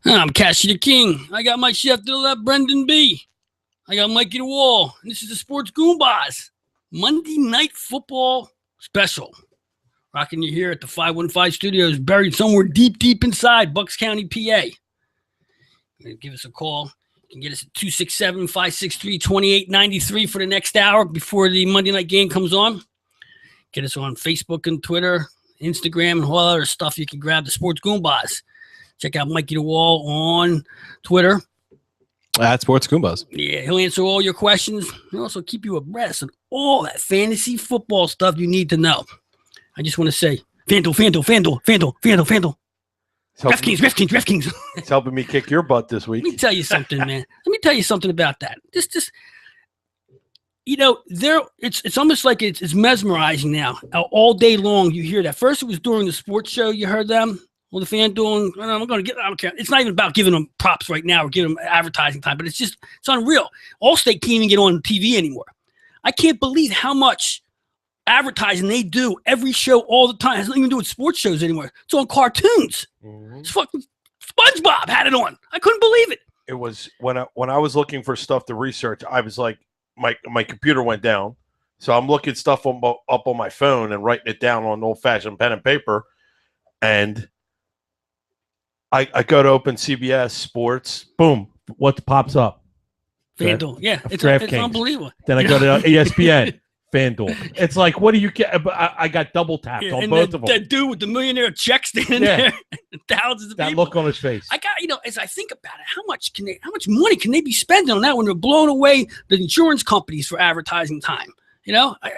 I'm Cashy the King. I got my chef to the left, Brendan B. I got Mikey the Wall. And this is the Sports Goombahs Monday Night Football Special. Rocking you here at the 515 Studios, buried somewhere deep, deep inside Bucks County, PA. Give us a call. You can get us at 267-563-2893 for the next hour before the Monday night game comes on. Get us on Facebook and Twitter, Instagram, and all other stuff. You can grab the Sports Goombahs. Check out Mikey the Wall on Twitter. At Sports Goombahs. Yeah, he'll answer all your questions. He'll also keep you abreast of all that fantasy football stuff you need to know. I just want to say, FanDuel. DraftKings. It's helping me kick your butt this week. Let me tell you something, man. Let me tell you something about that. Just it's almost like it's mesmerizing now. All day long you hear that. First it was during the sports show you heard them. Well, the FanDuel, I don't care. It's not even about giving them props right now or giving them advertising time, but it's unreal. Allstate can't even get on TV anymore. I can't believe how much advertising they do every show all the time. It has nothing to do with sports shows anymore. It's on cartoons. Mm-hmm. It's fucking SpongeBob had it on. I couldn't believe it. It was when I was looking for stuff to research, I was like, my computer went down. So I'm looking stuff up on my phone and writing it down on old-fashioned pen and paper. And I go to open CBS Sports. Boom. What pops up? FanDuel. Yeah. It's unbelievable. Then I go to ESPN. FanDuel. It's like, what do you get? I got double tapped on both of them. That dude with the millionaire check standing there, thousands of people. That look on his face. I got, as I think about it, how much money can they be spending on that when they're blowing away the insurance companies for advertising time? I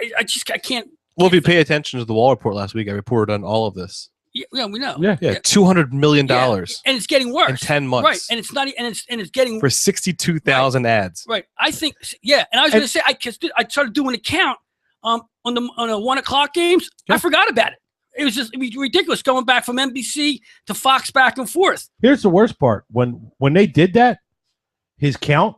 can't. Well, if you pay attention to the Wall Report last week, I reported on all of this. Yeah, we know. Yeah, $200 million. Yeah. And it's getting worse in 10 months. Right, and it's not, and it's getting for 62,000 ads. Right, I think, yeah. And I was going to say, I started doing a count on the 1 o'clock games. Yeah. I forgot about it. It was ridiculous going back from NBC to Fox back and forth. Here's the worst part: when they did that, his count,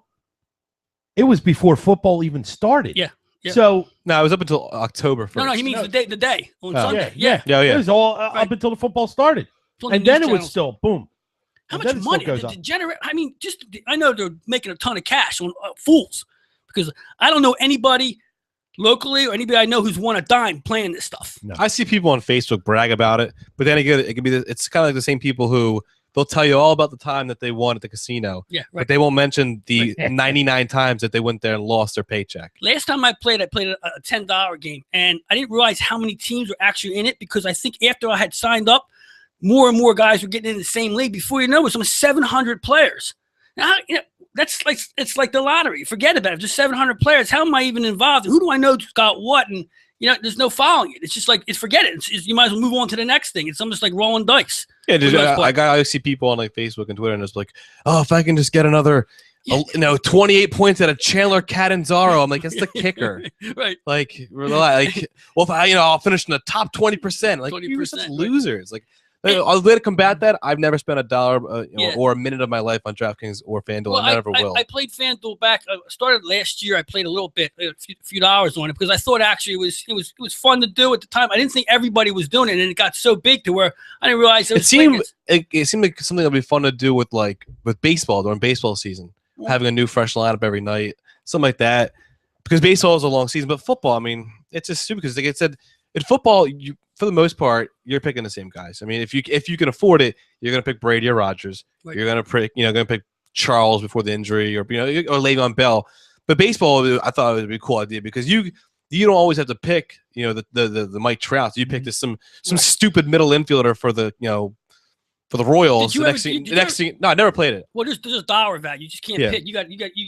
it was before football even started. Yeah. Yeah. So no, it was up until October 1st. No, he means the day on Sunday. Yeah. It was all up until the football started, and then it was still boom. How much money to generate? I mean, I know they're making a ton of cash on fools, because I don't know anybody locally or anybody I know who's won a dime playing this stuff. No. I see people on Facebook brag about it, but then again, it could be it's kind of like the same people who they'll tell you all about the time that they won at the casino. Yeah, right. But they won't mention the 99 times that they went there and lost their paycheck. Last time I played a $10 game, and I didn't realize how many teams were actually in it, because I think after I had signed up, more and more guys were getting in the same league. Before you know it was almost 700 players. Now, that's like, it's like the lottery. Forget about it. Just 700 players. How am I even involved? Who do I know who's got what? And there's no following it. It's just like, forget it. You might as well move on to the next thing. It's almost like rolling dice. Yeah, I see people on like Facebook and Twitter, and it's like, oh, if I can just get another, 28 points out of Chandler Catanzaro, I'm like, that's the kicker, right? Like, well, if I'll finish in the top 20%. Like, 20%, you're such losers. Like, the way to combat that, I've never spent $1 or a minute of my life on DraftKings or FanDuel. I never will. I played FanDuel back. I started last year. I played a little bit, a few dollars on it, because I thought actually it was fun to do at the time. I didn't think everybody was doing it, and it got so big to where I didn't realize it seemed like something that would be fun to do with baseball during baseball season, having a new fresh lineup every night, something like that. Because baseball is a long season, but football, I mean, it's just stupid, because like I said, in football, for the most part, you're picking the same guys. I mean, if you can afford it, you're gonna pick Brady or Rodgers. Right. You're gonna pick Charles before the injury, or Le'Veon Bell. But baseball, I thought it would be a cool idea, because you don't always have to pick the Mike Trout. You pick some stupid middle infielder for the Royals. No, I never played it. Well, there's a dollar value. You just can't pick.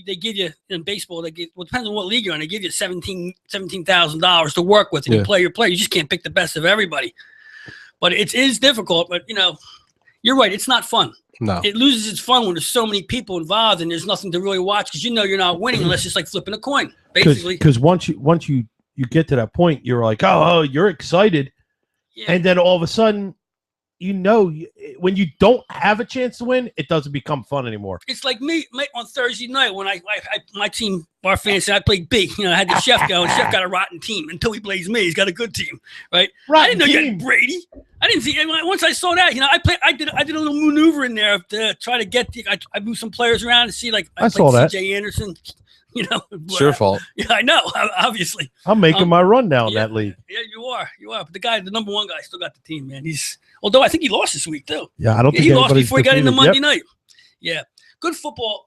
They give you in baseball. It depends on what league you're on. They give you $17,000 to work with, and you play your player. You just can't pick the best of everybody. But it is difficult. But you're right. It's not fun. No, it loses its fun when there's so many people involved and there's nothing to really watch, because you're not winning unless it's like flipping a coin, basically. Because once you get to that point, you're like, oh, you're excited, and then all of a sudden, when you don't have a chance to win, it doesn't become fun anymore. It's like me on Thursday night when my team, our fantasy, I played B. I had the chef go, and Chef got a rotten team until he plays me. He's got a good team, right? I didn't know you had Brady. I didn't see. Once I saw that, I did a little maneuver in there to try to get. I moved some players around to see, like I saw that. C.J. Anderson. It's your fault. Yeah, I know. Obviously, I'm making my run down that league. Yeah, you are. But the number one guy, still got the team, man. Although I think he lost this week too. Yeah, I don't think he lost before he got into Monday night. night. Yeah, good football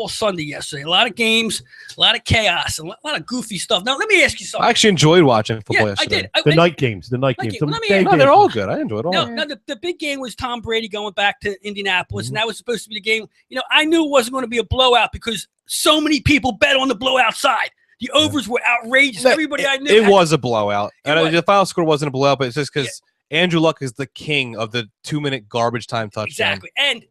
Sunday yesterday. A lot of games, a lot of chaos, a lot of goofy stuff. Now let me ask you something. I actually enjoyed watching football yesterday. I did. The night games. They're all good. I enjoyed all. Now the big game was Tom Brady going back to Indianapolis, and that was supposed to be the game. I knew it wasn't going to be a blowout because so many people bet on the blowout side. The overs were outrageous. Everybody I knew. It was a blowout. And the final score wasn't a blowout, but it's just because Andrew Luck is the king of the 2-minute garbage time touchdown. Exactly. And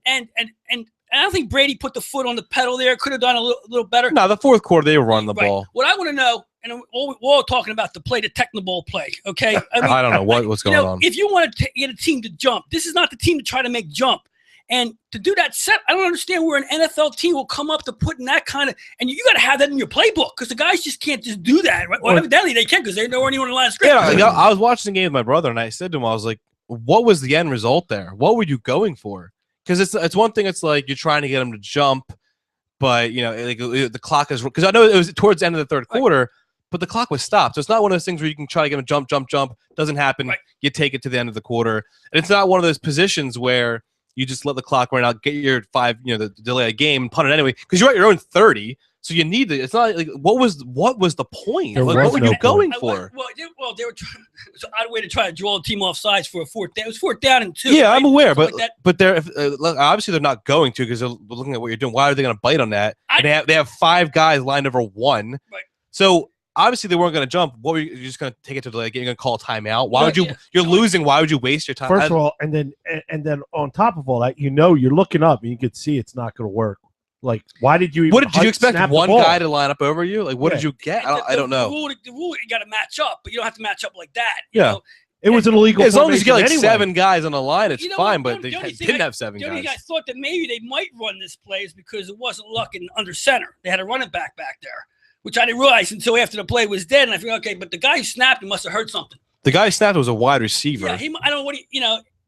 I don't think Brady put the foot on the pedal there. Could have done a little better. No, the fourth quarter, they were running the ball. What I want to know, and we're all talking about the technical play, okay? I don't know what's going on. If you want to get a team to jump, this is not the team to try to make jump. And to do that set, I don't understand where an NFL team will come up to put in that kind of – and you got to have that in your playbook because the guys just can't just do that. Right? Well, evidently they can because they know anyone in the line of scrimmage. Yeah, I was watching the game with my brother, and I said to him, I was like, what was the end result there? What were you going for? Because it's one thing, it's like you're trying to get them to jump, but, the clock is – because I know it was towards the end of the third quarter, but the clock was stopped. So it's not one of those things where you can try to get them jump. Doesn't happen. Right. You take it to the end of the quarter. And it's not one of those positions where – you just let the clock run out, get your 5, the delay a game, and punt it anyway. Because you're at your own 30, so you need it. It's not like what was the point? What were you going for? Well, they were trying. It's an odd way to try to draw a team off sides for a fourth down. It was 4th down and 2. Yeah, right? I'm aware, Something but they're obviously they're not going to because they're looking at what you're doing. Why are they going to bite on that? And they have 5 guys lined over 1. Right. So obviously they weren't going to jump. What were you just going to take it to the game? You're going to call a timeout? Why would you? Yeah. You're losing. Why would you waste your time? First of all, and then on top of all that, you're looking up and you could see it's not going to work. Like, why did you? What did you expect one guy to line up over you? Like, what did you get? I don't know. The rule, you got to match up, but you don't have to match up like that. Yeah. It was an illegal. As long as you get like 7 guys on the line, it's fine. But they didn't have 7 guys. The only thing I thought that maybe they might run this play is because it wasn't Luck in under center. They had a running back there, which I didn't realize until after the play was dead. And I figured, okay, but the guy who snapped, he must have heard something. The guy who snapped was a wide receiver. Yeah, I don't know what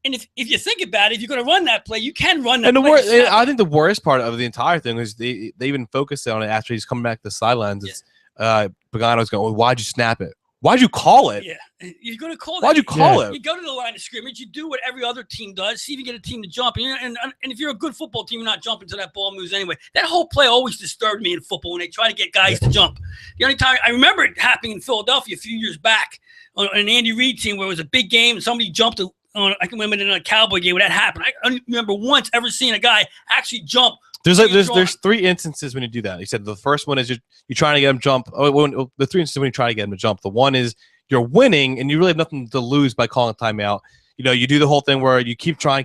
and if you think about it, if you're going to run that play, you can run that play. And I think the worst part of the entire thing is they even focused on it after he's coming back to the sidelines. It's Pagano's going, well, why'd you snap it? Why'd you call it? Yeah, you're going to call that. Why'd you call it? You go to the line of scrimmage. You do what every other team does. See if you get a team to jump. And if you're a good football team, you're not jumping until that ball moves anyway. That whole play always disturbed me in football when they try to get guys to jump. The only time I remember it happening in Philadelphia a few years back on an Andy Reid team where it was a big game and somebody jumped on. I can remember in a Cowboy game where that happened. I don't remember once ever seeing a guy actually jump. There's 3 instances when you do that. He said the first one is you're trying to get him jump. The 3 instances when you try to get him to jump. The one is you're winning and you really have nothing to lose by calling a timeout. You do the whole thing where you keep trying,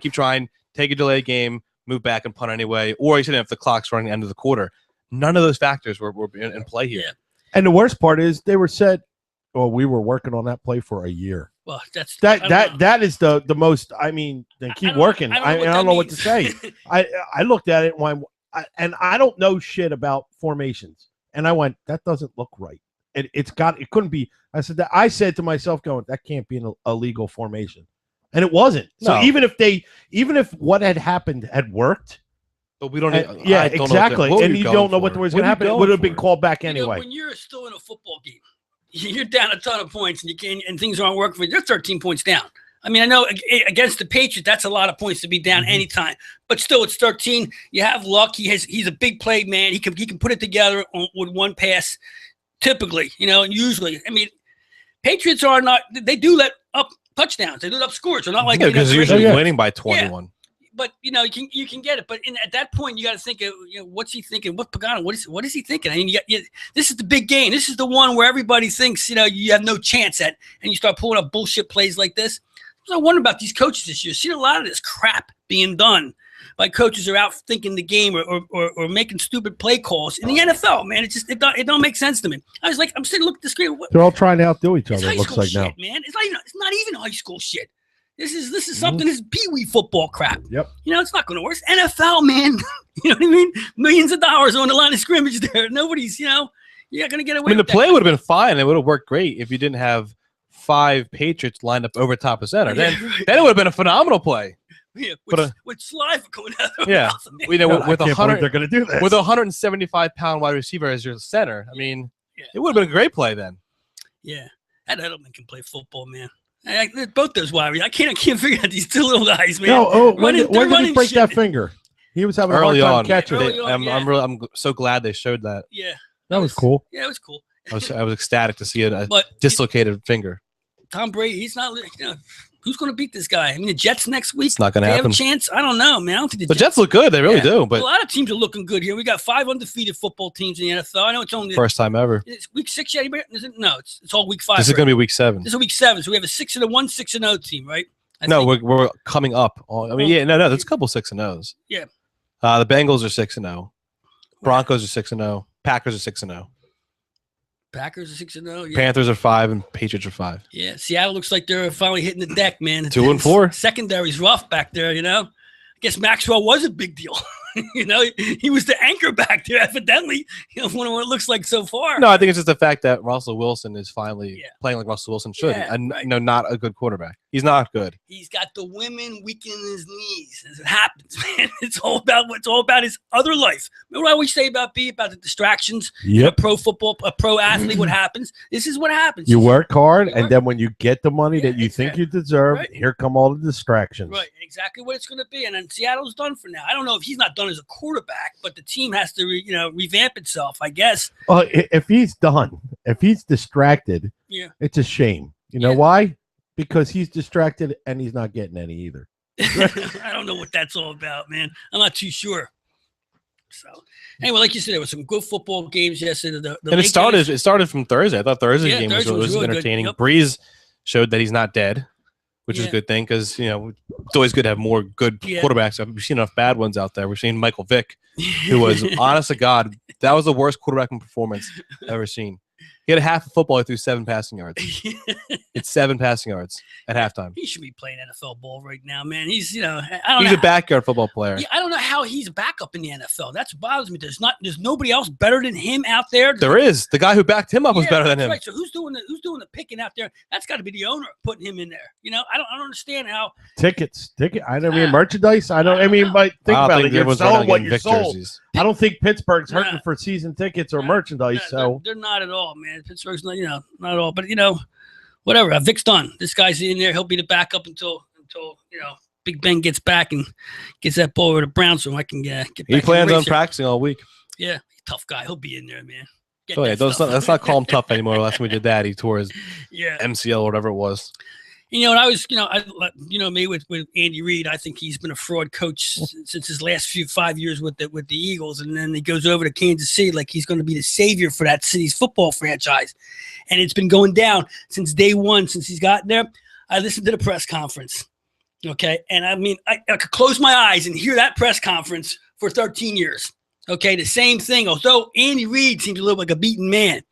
take a delay game, move back and punt anyway. Or you said if the clock's running at the end of the quarter. None of those factors were in play here. Yeah. And the worst part is they were said, well, we were working on that play for a year. Well, that is the most. I mean, then keep working. I don't know what to say. I looked at it and I don't know shit about formations, and I went, that doesn't look right. It couldn't be. I said to myself, going, that can't be an illegal formation, and it wasn't. So No. even if what had happened had worked. But we don't. Exactly. And you don't know what was going to happen. It would have been called back anyway. When you're still in a football game, you're down a ton of points, and things aren't working for you. You're 13 points down. I mean, I know against the Patriots, that's a lot of points to be down anytime. But still, it's 13. You have Luck. He's a big play man. He can put it together with one pass, typically. And usually, I mean, Patriots are not. They do let up touchdowns. They let up scores. They're not like because you're usually winning by 21. Yeah. But you can get it. But at that point, you got to think of what's he thinking? What Pagano? What is he thinking? I mean, this is the big game. This is the one where everybody thinks you have no chance at, and you start pulling up bullshit plays like this. I wonder about these coaches this year. Seen a lot of this crap being done by coaches who are out thinking the game or making stupid play calls in the NFL. Man, it don't make sense to me. I was like, I'm sitting looking at the screen. They're all trying to outdo each other. It looks like shit, now, man. It's not even high school shit. This is something. This is pee-wee football crap. Yep. You know, it's not going to work. It's NFL, man. You know what I mean? Millions of dollars on the line of scrimmage there. Nobody's, you're not going to get away. I mean, the with play would have been fine. It would have worked great if you didn't have 5 Patriots lined up over top of center. Then it would have been a phenomenal play. Yeah, But, with saliva coming out of yeah. mouth, man. You know, with I can't believe 100 they're going to do this. with a 175-pound wide receiver as your center. I mean, it would have been a great play then. Yeah, that Edelman can play football, man. Both those wide. I can't figure out these two little guys, man. No, when Running- did they're he running break that shit. finger? He was having Early a hard on, time catching Early it. on. I'm so glad they showed that. Yeah, That was cool. Yeah, it was cool. I was ecstatic to see a But dislocated finger. Tom Brady, he's not. Who's going to beat this guy? I mean, the Jets next week. It's not going to They have happen. a chance. I don't know, man. I don't think The Jets look good. They really Yeah. do. a But lot of teams are looking good here. We got 5 undefeated football teams in the NFL. I know it's only first time ever. it's week 6 yet. Anybody? No, it's all week 5. This is going to be week 7. This is week 7. So we have a 6-1, 6-0 team, right? No, we're coming up. I mean, yeah, no, there's a couple 6-0s. Yeah. The Bengals are 6-0. Broncos are 6-0. Packers are 6-0. Packers are 6-0. Yeah. Panthers are 5 and Patriots are 5. Yeah. Seattle looks like they're finally hitting the deck, man. 2-4. Secondary's rough back there, I guess Maxwell was a big deal. He was the anchor back there, evidently. One of what it looks like so far. No, I think it's just the fact that Russell Wilson is finally Yeah. playing like Russell Wilson should, Yeah, and right. not a good quarterback. He's not good. He's got the women weakening his knees. As it happens, man. It's all about his other life. Remember what I always say about the distractions? Yep. A pro athlete, what happens? This is what happens. You work hard, You and work- then when you get the money that you it's think right. you deserve, Right. here come all the distractions. Right, exactly what it's going to be. And then Seattle's done for now. I don't know if he's not done as a quarterback, but the team has to, revamp itself, I guess. Well, if he's done, if he's distracted, Yeah. it's a shame. You know Yeah. why? Because he's distracted and he's not getting any either. I don't know what that's all about, man. I'm not too sure. So, anyway, like you said, there were some good football games yesterday. The And late it started from Thursday. I thought Thursday's Yeah, game Thursday was was really good. entertaining. Yep. Breeze showed that he's not dead, which is Yeah. a good thing because it's always good to have more good Yeah. quarterbacks. We've seen enough bad ones out there. We've seen Michael Vick, who was honest to God, that was the worst quarterbacking performance I've ever seen. He had a half a football, he threw 7 passing yards. It's 7 passing yards at halftime. He should be playing NFL ball right now, man. He's, I don't He's know. a backyard football player. Yeah, I don't know how he's backup in the NFL. That's what bothers me. There's nobody else better than him out there. There is. The guy who backed him up was Yeah, better than that's him. Right. So who's doing the picking out there? That's got to be the owner putting him in there. I don't understand how. Tickets. I don't mean Ah. merchandise. I don't. I mean, but think I don't about think it. You're everyone's running selling what getting you Vic sold. jerseys. I don't think Pittsburgh's hurting Nah. for season tickets or Nah. merchandise. Yeah, So they're not at all, man. Pittsburgh's not, not at all. But whatever. Vic's done. This guy's in there. He'll be the backup until Big Ben gets back and gets that ball over to Brown, so I can get back. He in the plans on race here. practicing all week. Yeah, tough guy. He'll be in there, man. Get Oh, yeah, that stuff. let's not call him tough anymore. Last time we did that, he tore his Yeah. MCL or whatever it was. And I was, me with Andy Reid, I think he's been a fraud coach since his last 5 years with the Eagles, and then he goes over to Kansas City like he's going to be the savior for that city's football franchise, and it's been going down since day one, since he's gotten there. I listened to the press conference, okay, and I mean, I could close my eyes and hear that press conference for 13 years, okay, the same thing. Although Andy Reid seems a little like a beaten man,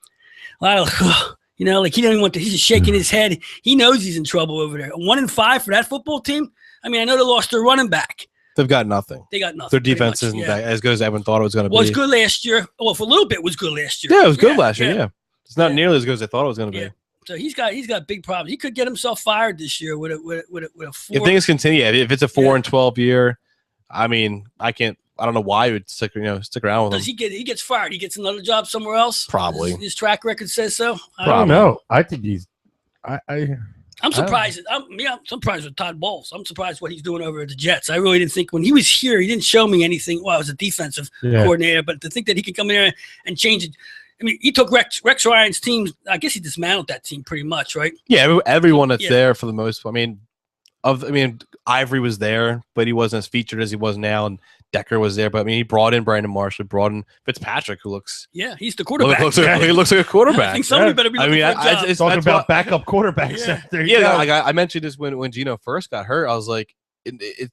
a lot of. Like he don't even want to. He's just shaking his head. He knows he's in trouble over there. 1-5 for that football team. I mean, I know they lost their running back. They've got nothing. They got nothing. Their pretty defense much, isn't yeah. that as good as everyone thought it was going to be. Was good last year. Well, for a little bit, was good last year. Yeah, it was good last year. Yeah, it's not Yeah. nearly as good as I thought it was going to Yeah. be. So he's got big problems. He could get himself fired this year with a 4. If things continue, if it's a 4-12 year, I mean, I don't know why he would stick around with Does him. he gets fired? He gets another job somewhere else. Probably. His track record says so. I don't know. I think he's. I'm surprised. I'm surprised with Todd Bowles. I'm surprised what he's doing over at the Jets. I really didn't think when he was here, he didn't show me anything. Well, I was a defensive coordinator, but to think that he could come in there and change it. I mean, he took Rex Ryan's team. I guess he dismantled that team pretty much, right? Yeah, everyone that's Yeah. there for the most. I mean, Ivory was there, but he wasn't as featured as he was now, and Decker was there. But I mean, he brought in Brandon Marshall, brought in Fitzpatrick, who looks Yeah, he's the quarterback. he looks like a quarterback. I think somebody better be I looking mean, for a job. it's Talking that's about why- backup quarterbacks. Yeah. There you Yeah, go. like I mentioned this when Gino first got hurt. I was like,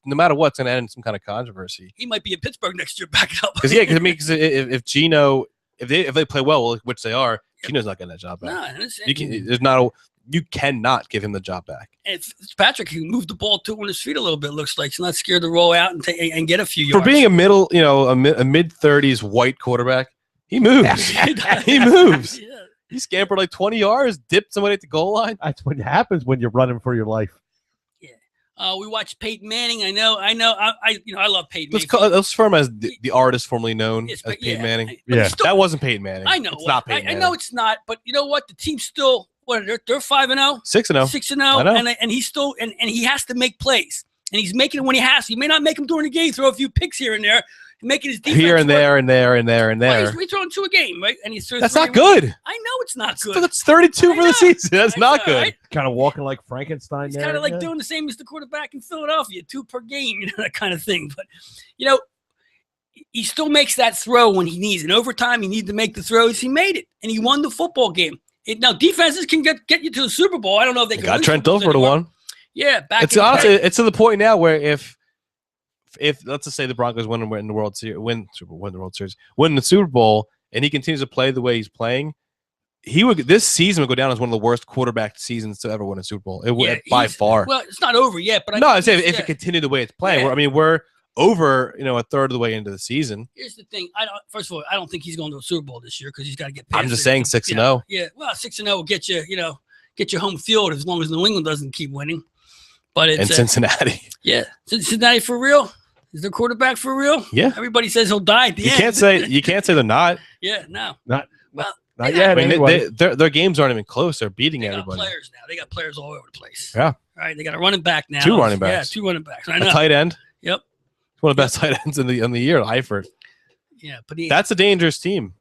no matter what, it's going to end in some kind of controversy. He might be in Pittsburgh next year, backing up. Because if Gino, if they play well, which they are, Gino's not getting that job back. Nah, You can. There's not. you cannot give him the job back. And Fitzpatrick can move the ball too on his feet a little bit. Looks like he's not scared to roll out and get a few yards. For being a middle, a mid-30s white quarterback, he moves. He moves. Yeah. He scampered like 20 yards, dipped somebody at the goal line. That's what happens when you're running for your life. We watched Peyton Manning. I know. I love Peyton Manning. Let's refer him as the artist formerly known as Peyton Manning. That wasn't Peyton Manning. I know. It's not Peyton Manning. I know it's not, but you know what? The team's still they're 5-0, 6-0, 6-0, and he's still and he has to make plays, and he's making it when he has to. You may not make him during the game, throw a few picks here and there, making his defense here and work. there and there and there and there. Well, he's throwing 2 a game, right? And he's that's not good. I know it's not good. That's 32 for the season. That's not good. Right? Kind of walking like Frankenstein. He's there. kind of like doing the same as the quarterback in Philadelphia, 2 per game, that kind of thing. But he still makes that throw when he needs. In overtime, he needed to make the throws. He made it, and he won the football game. Now defenses can get you to the Super Bowl. I don't know if they can. Got Trent Dilfer to one. Yeah, it's honestly it's to the point now where if let's just say the Broncos win the World Series, win the Super Bowl, and he continues to play the way he's playing, this season would go down as one of the worst quarterback seasons to ever win a Super Bowl. It would by far. Well, it's not over yet, but I'm saying if it continued the way it's playing, we're over, a third of the way into the season. Here's the thing. First of all, I don't think he's going to a Super Bowl this year because he's got to get past. I'm just saying 6-0. Yeah. Well, 6-0 will get you, get your home field as long as New England doesn't keep winning. But it's Cincinnati. Yeah. Cincinnati for real? Is their quarterback for real? Yeah. Everybody says he'll die at the end. You can't say they're not. Yeah, no. Not I yet. mean, anyway. their games aren't even close. They're beating everybody. Got players now. They got players all over the place. Yeah. All right. They got a running back now. 2 running backs. Yeah, 2 running backs. I A know. tight end. Yep. One of the best tight ends in the year, Eifert. Yeah, but that's a dangerous team.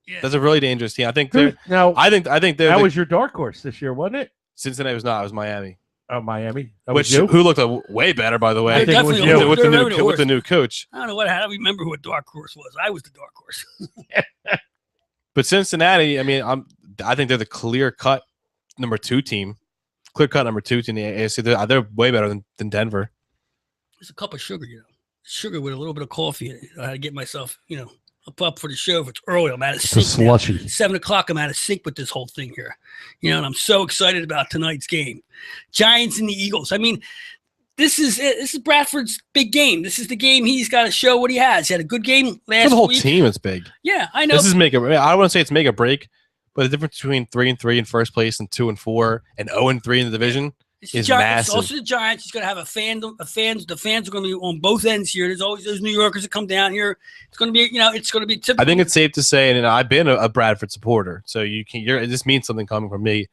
Yeah. That's a really dangerous team. I think they're. I think they're. That was your dark horse this year, wasn't it? Cincinnati was not. It was Miami. Oh, Miami. Who looked way better, by the way. I think it was you. With the new coach. I don't know I don't remember who a dark horse was. I was the dark horse. But Cincinnati, I mean, I think they're the clear-cut number 2 team. Clear-cut number 2 team in the AFC. They're way better than Denver. It's a cup of sugar, Sugar with a little bit of coffee in it. I had to get myself, up for the show. If it's early, I'm out of sync. It's a slushy. 7 o'clock, I'm out of sync with this whole thing here. And I'm so excited about tonight's game. Giants and the Eagles. I mean, this is Bradford's big game. This is the game he's got to show what he has. He had a good game last week. The whole team is big. Yeah, I know. This is I don't want to say it's make or break, but the difference between 3-3 in first place and 2-4 and 0-3 in the division is massive. It's also the Giants. He's going to have a fandom. The fans are going to be on both ends here. There's always those New Yorkers that come down here. It's going to be, it's going to be typical. I think it's safe to say, and I've been a Bradford supporter, so this means something coming from me.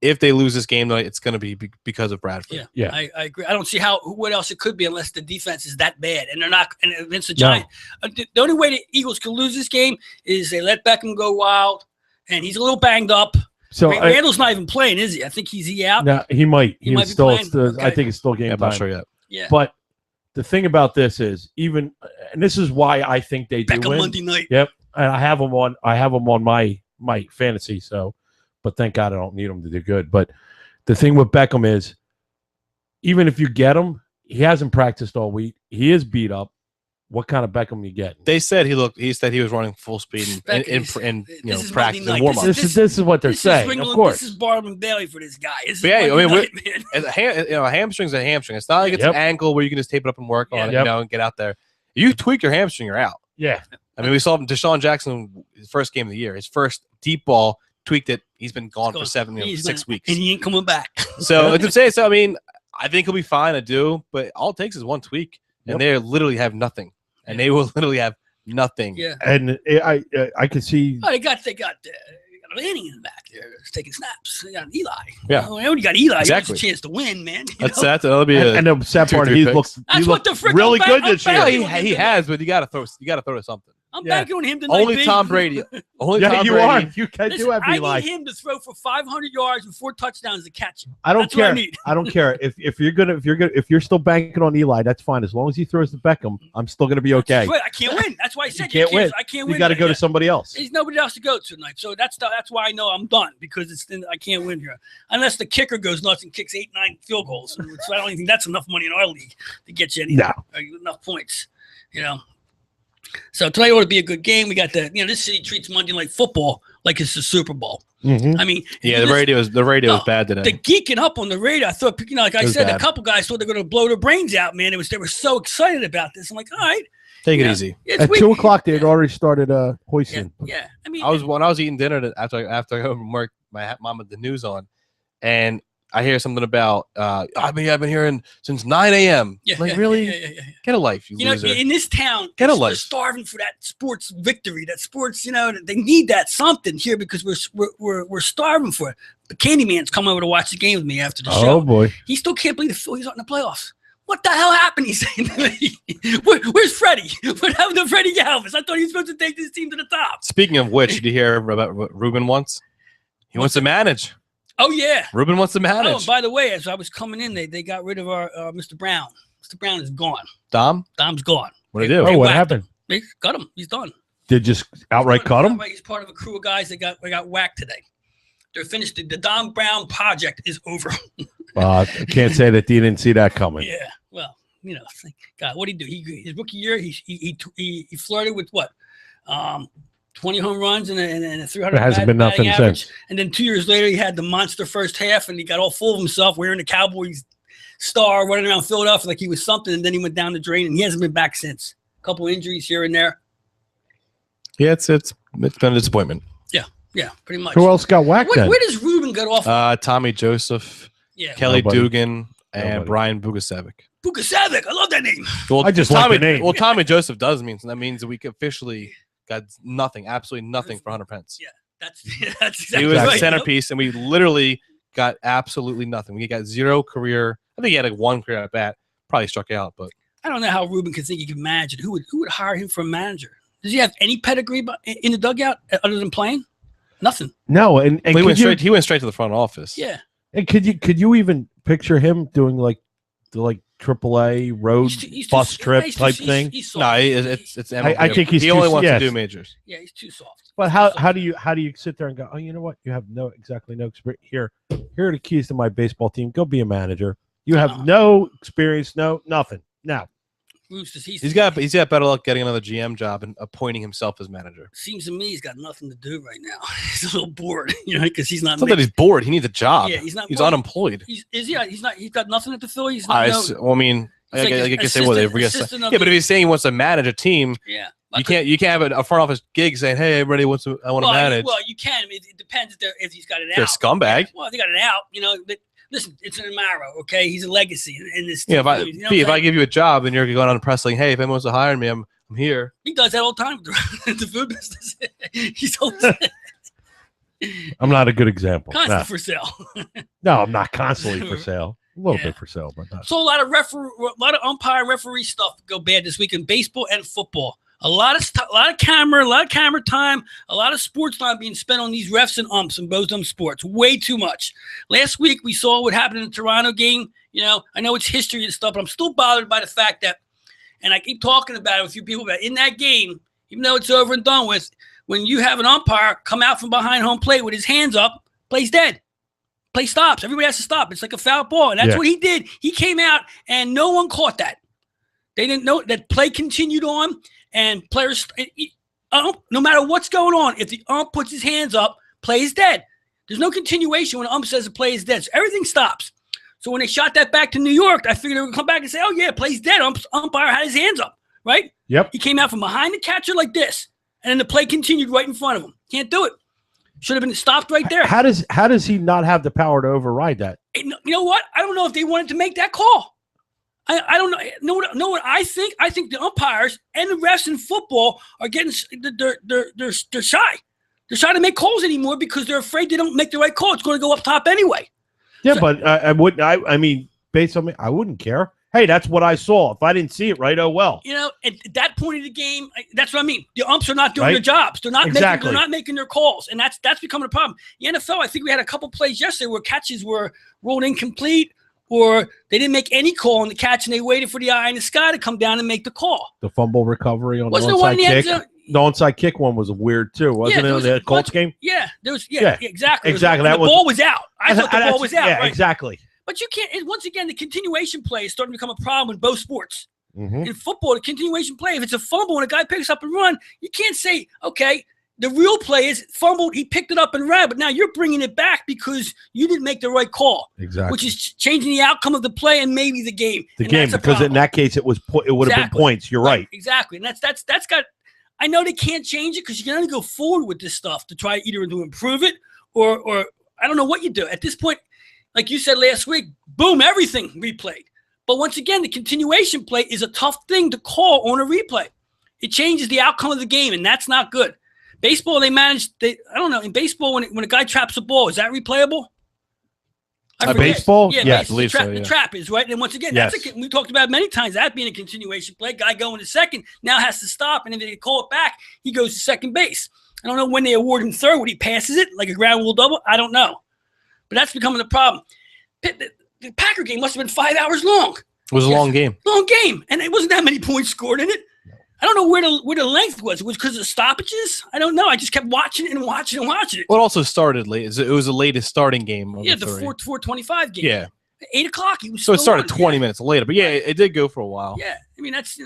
If they lose this game tonight, it's going to be because of Bradford. Yeah. I agree. I don't see what else it could be unless the defense is that bad, and they're not. And against the Giants, the only way the Eagles can lose this game is they let Beckham go wild, and he's a little banged up. So Randall's not even playing, is he? I think he's out. No, he might. He might be playing? Okay. I think it's still game time. I'm not sure yet. Yeah. But the thing about this is, and this is why I think they do Beckham win. Monday night. Yep, and I have them on my fantasy. So, but thank God I don't need them to do good. But the thing with Beckham is, even if you get him, he hasn't practiced all week. He is beat up. What kind of Beckham you get? They said he said he was running full speed in practice and warm up. This is what they're saying. Of course, this is Barnum Bailey for this guy. A hamstring's a hamstring. It's not like it's an ankle where you can just tape it up and work on it, and get out there. You tweak your hamstring, you're out. Yeah. I mean, we saw Deshaun Jackson, his first game of the year, his first deep ball, tweaked it. He's been gone for 6 weeks, and he ain't coming back. So to say, I mean, I think he'll be fine. I do, but all it takes is one tweak, and they literally have nothing. And they will literally have nothing. Yeah. And I could see. Oh, they got Manning in the back there taking snaps. They got Eli. Yeah. When you got Eli, exactly. You have a chance to win, man. That'll be and the sad part, he looks really good this year. He has, but you got to throw to something. I'm banking on him tonight. Only Tom Brady. Only Tom Brady. You are. You do have Eli. I need him to throw for 500 yards and 4 touchdowns to catch him. I don't care. I don't care if you're still banking on Eli. That's fine. As long as he throws to Beckham, I'm still going to be okay. I can't win. That's why I said you can't win. I can't win. You got to go to somebody else. There's nobody else to go to tonight. So that's why I know I'm done because I can't win here unless the kicker goes nuts and kicks 8-9 field goals. So I don't even think that's enough money in our league to get you enough points. So tonight ought to be a good game. We got this city treats Monday Night Football like it's the Super Bowl. Mhm. I mean, Yeah, the radio is bad today. The geeking up on the radio. I thought, like I said, bad. a couple guys thought they're going to blow their brains out. Man, they were so excited about this. I'm like, all right, Take it easy. it's At weak. 2 o'clock, they had already started Yeah, hoisting. yeah. I mean, When I was eating dinner after I got home from work, my mom had the news on, and I hear something about I've been hearing since 9 a.m. yeah, Like, yeah, really? yeah. Get a life, you You know, loser. in this town, Get a they're life. starving for that sports victory, that sports. They need that something here because we're starving for it. But Candyman's come over to watch the game with me after the show. Oh boy! He still can't believe the Phillies aren't in the playoffs. What the hell happened? He's saying to me. Where's Freddie? What happened to Freddie Galvis? I thought he was supposed to take this team to the top. Speaking of which, did you hear about what Ruben wants? He wants to manage. Oh yeah. Ruben wants to Oh, manage. and by the way, as I was coming in, they got rid of our Mr. Brown. Mr. Brown is gone. Dom, Dom's gone. what do you do? Oh, what whacked happened? They got him. He's done. Did just outright cut him? He's part of a crew of guys that got whacked today. They're finished. The Dom Brown project is over. Can't say that you didn't see that coming. Yeah. Well, God, what did he do? His rookie year, he flirted with what? 20 home runs and a 300. There hasn't been nothing average. since. And then 2 years later, he had the monster first half, and he got all full of himself, wearing the Cowboys star, running around Philadelphia like he was something. And then he went down the drain, and he hasn't been back since. A couple injuries here and there. Yeah, it's been a disappointment. Yeah, pretty much. Who else got whacked then? Where does Ruben get off? Tommy Joseph, Yeah, Kelly Nobody. Dugan, and Nobody. Brian Bugasevic. Bukasevic. I love that name. Well, I just like Tommy, the name. Well, Tommy Joseph does mean so that means that we officially got nothing, absolutely nothing for Hunter Pence. Yeah, that's exactly He was right. the centerpiece, and we literally got absolutely nothing. We got zero career. I think he had like one career at bat. Probably struck out, but I don't know how Ruben could think he can manage it. Who would hire him for a manager? Does he have any pedigree in the dugout other than playing? Nothing. No, and he could went you, straight. He went straight to the front office. Yeah. and could you even picture him doing the AAA road He's bus too- trip he's too- type he's- thing? he's No, soft. it's. I think he's he too- only wants yes. to do majors. Yeah, he's too soft. But how do you sit there and go, oh, you know what? You have no experience. Here are the keys to my baseball team. Go be a manager. You have no experience, nothing. Now, He's got better luck getting another GM job and appointing himself as manager. Seems to me he's got nothing to do right now. He's a little bored, because he's not. It's not that he's bored. He needs a job. Yeah, he's not. He's well, unemployed. He's not. He's got nothing at the Philly. He's not. Well, I mean, He's like I an guess they will. assistant of Yeah, but the- if he's saying he wants to manage a team, Yeah. you can't have a front office gig saying, "Hey, everybody wants to. I want to manage." Well, you can. I mean, it depends if he's got an They're out. a scumbag. Well, if he got an out, but listen, it's an Amaro, okay? He's a legacy in this. Yeah, if I you know what I'm if I saying? give you a job and you're going on the press saying, "Hey, if anyone wants to hire me, I'm here." He does that all the time in the food business. He's always I'm not a good example. constant for sale. No, I'm not constantly for sale. A little Yeah. bit for sale, but not. So a lot of umpire and referee stuff go bad this week in baseball and football. A lot of camera time, a lot of sports time being spent on these refs and umps in both them sports. Way too much. Last week we saw what happened in the Toronto game. I know it's history and stuff, but I'm still bothered by the fact that, and I keep talking about it with a few people, that in that game, even though it's over and done with, when you have an umpire come out from behind home plate with his hands up, play's dead. Play stops. Everybody has to stop. It's like a foul ball. And that's what he did. He came out and no one caught that. They didn't know that play continued on, and players, no matter what's going on, if the ump puts his hands up, play is dead. There's no continuation when the ump says the play is dead. So everything stops. So when they shot that back to New York, I figured they would come back and say, oh, yeah, play's dead. Umpire had his hands up, right? Yep. He came out from behind the catcher like this, and then the play continued right in front of him. Can't do it. Should have been stopped right there. How does he not have the power to override that? You know what? I don't know if they wanted to make that call. I don't know. Know what I think? I think the umpires and the refs in football are getting they're shy. They're shy to make calls anymore because they're afraid they don't make the right call. It's going to go up top anyway. Yeah, So- but I wouldn't. I mean, based on me, I wouldn't care. Hey, that's what I saw. If I didn't see it right, oh well. At that point of the game, that's what I mean. The umps are not doing Right? their jobs. They're not Exactly. they're not making their calls, and that's becoming a problem. The NFL, I think we had a couple plays yesterday where catches were ruled incomplete, or they didn't make any call on the catch, and they waited for the eye in the sky to come down and make the call. The fumble recovery on Wasn't the there one in onside the end kick. zone? The onside kick one was weird too, wasn't there it? was In a the Colts bunch- game. Yeah, there was. Yeah. Exactly. Exactly, And that the was- ball was out. I thought the ball was out. Yeah, Right? exactly. But you can't. Once again, the continuation play is starting to become a problem in both sports. Mhm. In football, the continuation play, if it's a fumble and a guy picks up and run, you can't say, okay, The real play is fumbled. He picked it up and ran, but now you're bringing it back because you didn't make the right call. Exactly. Which is changing the outcome of the play and maybe the game. Because in that case it would have been points. You're right. Exactly. And that's got. I know they can't change it because you can only go forward with this stuff to try either to improve it or I don't know what you do at this point. Like you said last week, boom, everything replayed. But once again, the continuation play is a tough thing to call on a replay. It changes the outcome of the game, and that's not good. Baseball, I don't know. In baseball, when a guy traps a ball, is that replayable? Baseball? Yeah, I believe so. The trap is, right? And once again, Yes. we talked about it many times, that being a continuation play. Guy going to second now has to stop, and if they call it back, he goes to second base. I don't know when they award him third, when he passes it, like a ground rule double. I don't know. But that's becoming the problem. The Packer game must have been 5 hours long. It was a long game. Long game. And it wasn't that many points scored in it. I don't know where the length was. It was because of stoppages? I don't know. I just kept watching it and watching it and watching it. Well, it also started late. It was the latest starting game. Yeah, the 4:25 game. Yeah. 8 o'clock. So it started 20 minutes later. But yeah, it did go for a while. Yeah. I mean, that's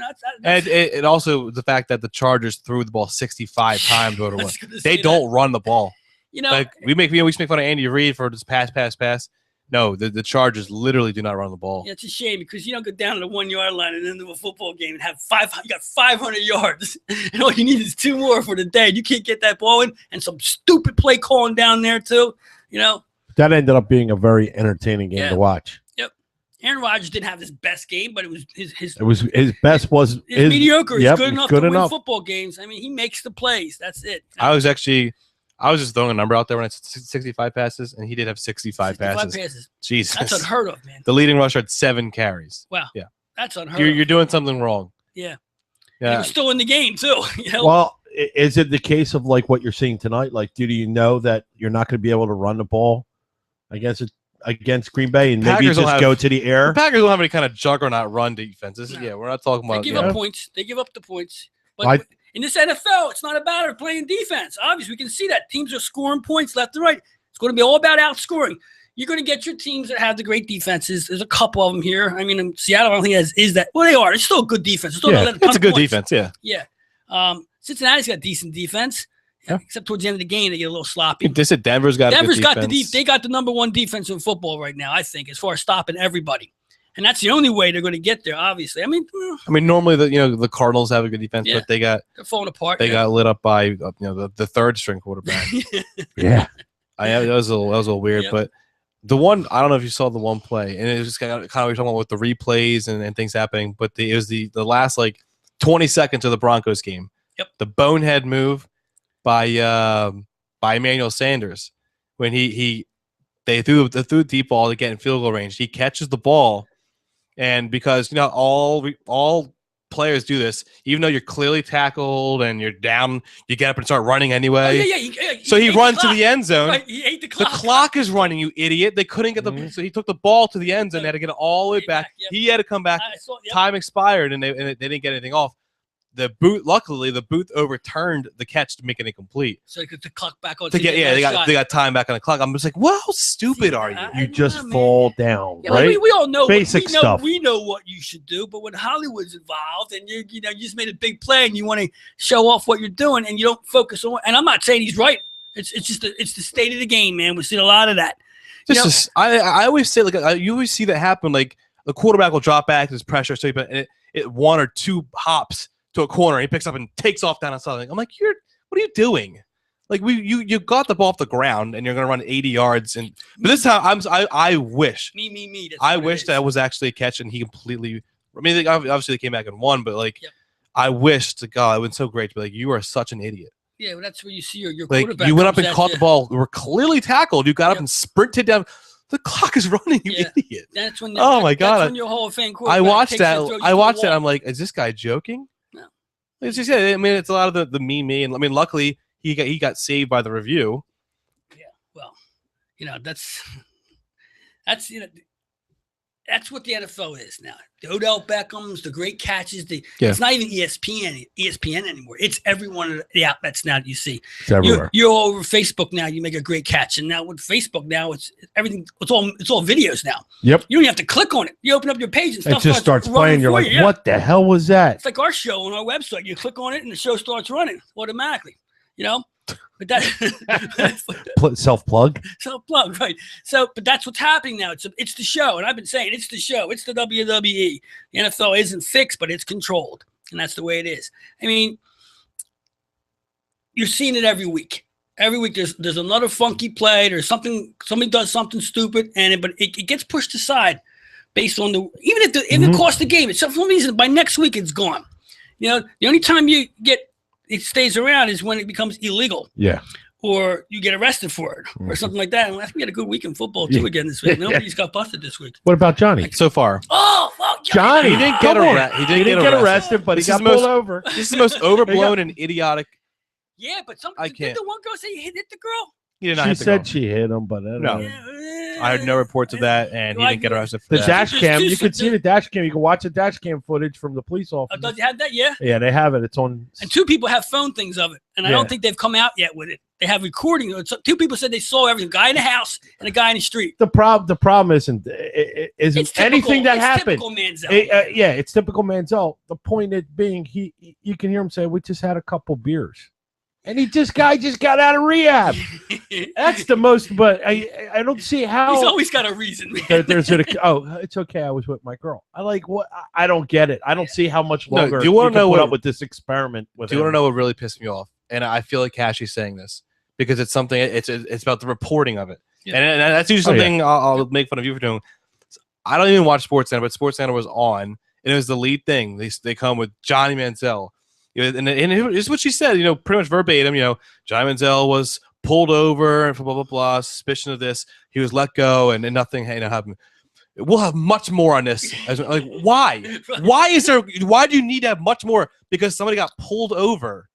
and it also the fact that the Chargers threw the ball 65 times. They don't run the ball. You know, like we used to make fun of Andy Reid for this pass. No, the Chargers literally do not run the ball. Yeah, it's a shame because you don't go down to the 1 yard line and into a football game and have you got 500 yards and all you need is 2 more for the day. You can't get that ball in and some stupid play calling down there too. You know, that ended up being a very entertaining game to watch. Yep. Aaron Rodgers didn't have his best game, but it was his best was his mediocre. Yep, He's good enough to win football games. I mean, he makes the plays. That's it. I was just throwing a number out there when I said 65 passes, and he did have 65 passes. Jesus. That's unheard of, man. The leading rusher had 7 carries. Wow. Yeah. That's unheard of. You're doing something wrong. Yeah. Yeah. He was still in the game, too. You know? Well, is it the case of like what you're seeing tonight? Like, do you know that you're not going to be able to run the ball against Green Bay and maybe just go to the air? The Packers don't have any kind of juggernaut run defense. Yeah, we're not talking about. They give up points. They give up the points. But in this NFL, it's not about playing defense. Obviously, we can see that teams are scoring points left and right. It's going to be all about outscoring. You're going to get your teams that have the great defenses. There's a couple of them here. I mean, in Seattle, I don't think is that. Well, they are. It's still a good defense. It's a good defense. Yeah. Yeah. Cincinnati's got decent defense. Yeah. Except towards the end of the game, they get a little sloppy. Denver's got they got the number 1 defense in football right now, I think, as far as stopping everybody. And that's the only way they're going to get there, obviously. I mean, normally the Cardinals have a good defense, but they're falling apart. They got lit up by the third string quarterback. Yeah, that was a little weird. Yep. But the one, I don't know if you saw the one play, and it was kind of what you're talking about with the replays and things happening. But it was the last 20 seconds of the Broncos game. Yep. The bonehead move by Emmanuel Sanders when they threw the deep ball to get in field goal range. He catches the ball. And because all players do this, even though you're clearly tackled and you're down, you get up and start running anyway. So he runs to the end zone. Right, he ate the clock. The clock is running, you idiot. They couldn't get so he took the ball to the end zone. They had to get it all the way back. Yep. He had to come back. Time expired, and they didn't get anything off. Luckily, the booth overturned the catch to make it incomplete. So they could the clock back on. They got time back on the clock. I'm just like, well, how stupid are you? You just fall down, yeah, right? We all know basic stuff. We know what you should do, but when Hollywood's involved and you just made a big play and you want to show off what you're doing and you don't focus on. And I'm not saying he's right. It's the state of the game, man. We've seen a lot of that. I always say you always see that happen. Like the quarterback will drop back, there's pressure, so it 1 or 2 hops to a corner, he picks up and takes off down outside. I'm like, what are you doing? Like you got the ball off the ground and you're gonna run 80 yards. But this time I wish. Me. I wish that was actually a catch and he completely. I mean, obviously they came back and won, but I wish to God it would been so great to be like, you are such an idiot. Yeah, well, that's where you see your quarterback. You went up and caught the ball. You were clearly tackled. You got up and sprinted down. The clock is running, you idiot. That's when. My God! That's when your Hall of Fame quarterback. I watched that. I'm like, is this guy joking? It's just, I mean, it's a lot of the me, and I mean, luckily he got saved by the review. Yeah, well, that's what the NFL is now. The Odell Beckhams, the great catches. It's not even ESPN anymore. It's every one of the outlets now that you see. It's everywhere. You're all over Facebook now. You make a great catch, and now with Facebook now, it's everything. It's all videos now. Yep. You don't even have to click on it. You open up your page and stuff it just starts playing. You're like, what the hell was that? It's like our show on our website. You click on it, and the show starts running automatically. But that Self-plug. self-plug, right? So, but that's what's happening now. It's the show, and I've been saying it's the show. It's the WWE. The NFL isn't fixed, but it's controlled, and that's the way it is. I mean, you're seeing it every week. Every week there's another funky play. There's something, somebody does something stupid, and it gets pushed aside based on even if it costs the game. It's for some reason by next week it's gone. You know, the only time it stays around is when it becomes illegal. Yeah. Or you get arrested for it, or something like that. And I think we had a good week in football too again this week. Nobody's got busted this week. What about Johnny? So far. Oh, fuck Johnny. He didn't get arrested. He didn't get arrested, but he got pulled over. This is the most overblown and idiotic. Yeah, but I did can't. the one girl say he hit the girl? He did not She hit the said girl. she hit him, but No. I heard no reports of that, and he didn't get arrested for The that. dash cam, you can see the dash cam. You can watch the dash cam footage from the police officer. Does you have that? Yeah. Yeah, they have it. It's on. And 2 people have phone things of it, and I don't think they've come out yet with it. They have recording. 2 people said they saw everything: a guy in the house and a guy in the street. The problem isn't anything that it's happened. Typical Manziel. Yeah, it's typical Manziel. The point being, you can hear him say, "We just had a couple beers." And guy just got out of rehab. That's the most, but I don't see how. He's always got a reason. It's okay. I was with my girl. What? I don't get it. I don't see how much longer. Do you want to know put what up with this experiment? Do you want to know what really pissed me off? And I feel like Cashie's saying this because it's something. It's about the reporting of it, and that's usually something I'll make fun of you for doing. I don't even watch SportsCenter, but SportsCenter was on, and it was the lead thing. They come with Johnny Manziel. And it's what she said, pretty much verbatim. Johnny Manziel was pulled over and blah, blah, blah, suspicion of this. He was let go and nothing happened. We'll have much more on this. Why? Why do you need to have much more? Because somebody got pulled over.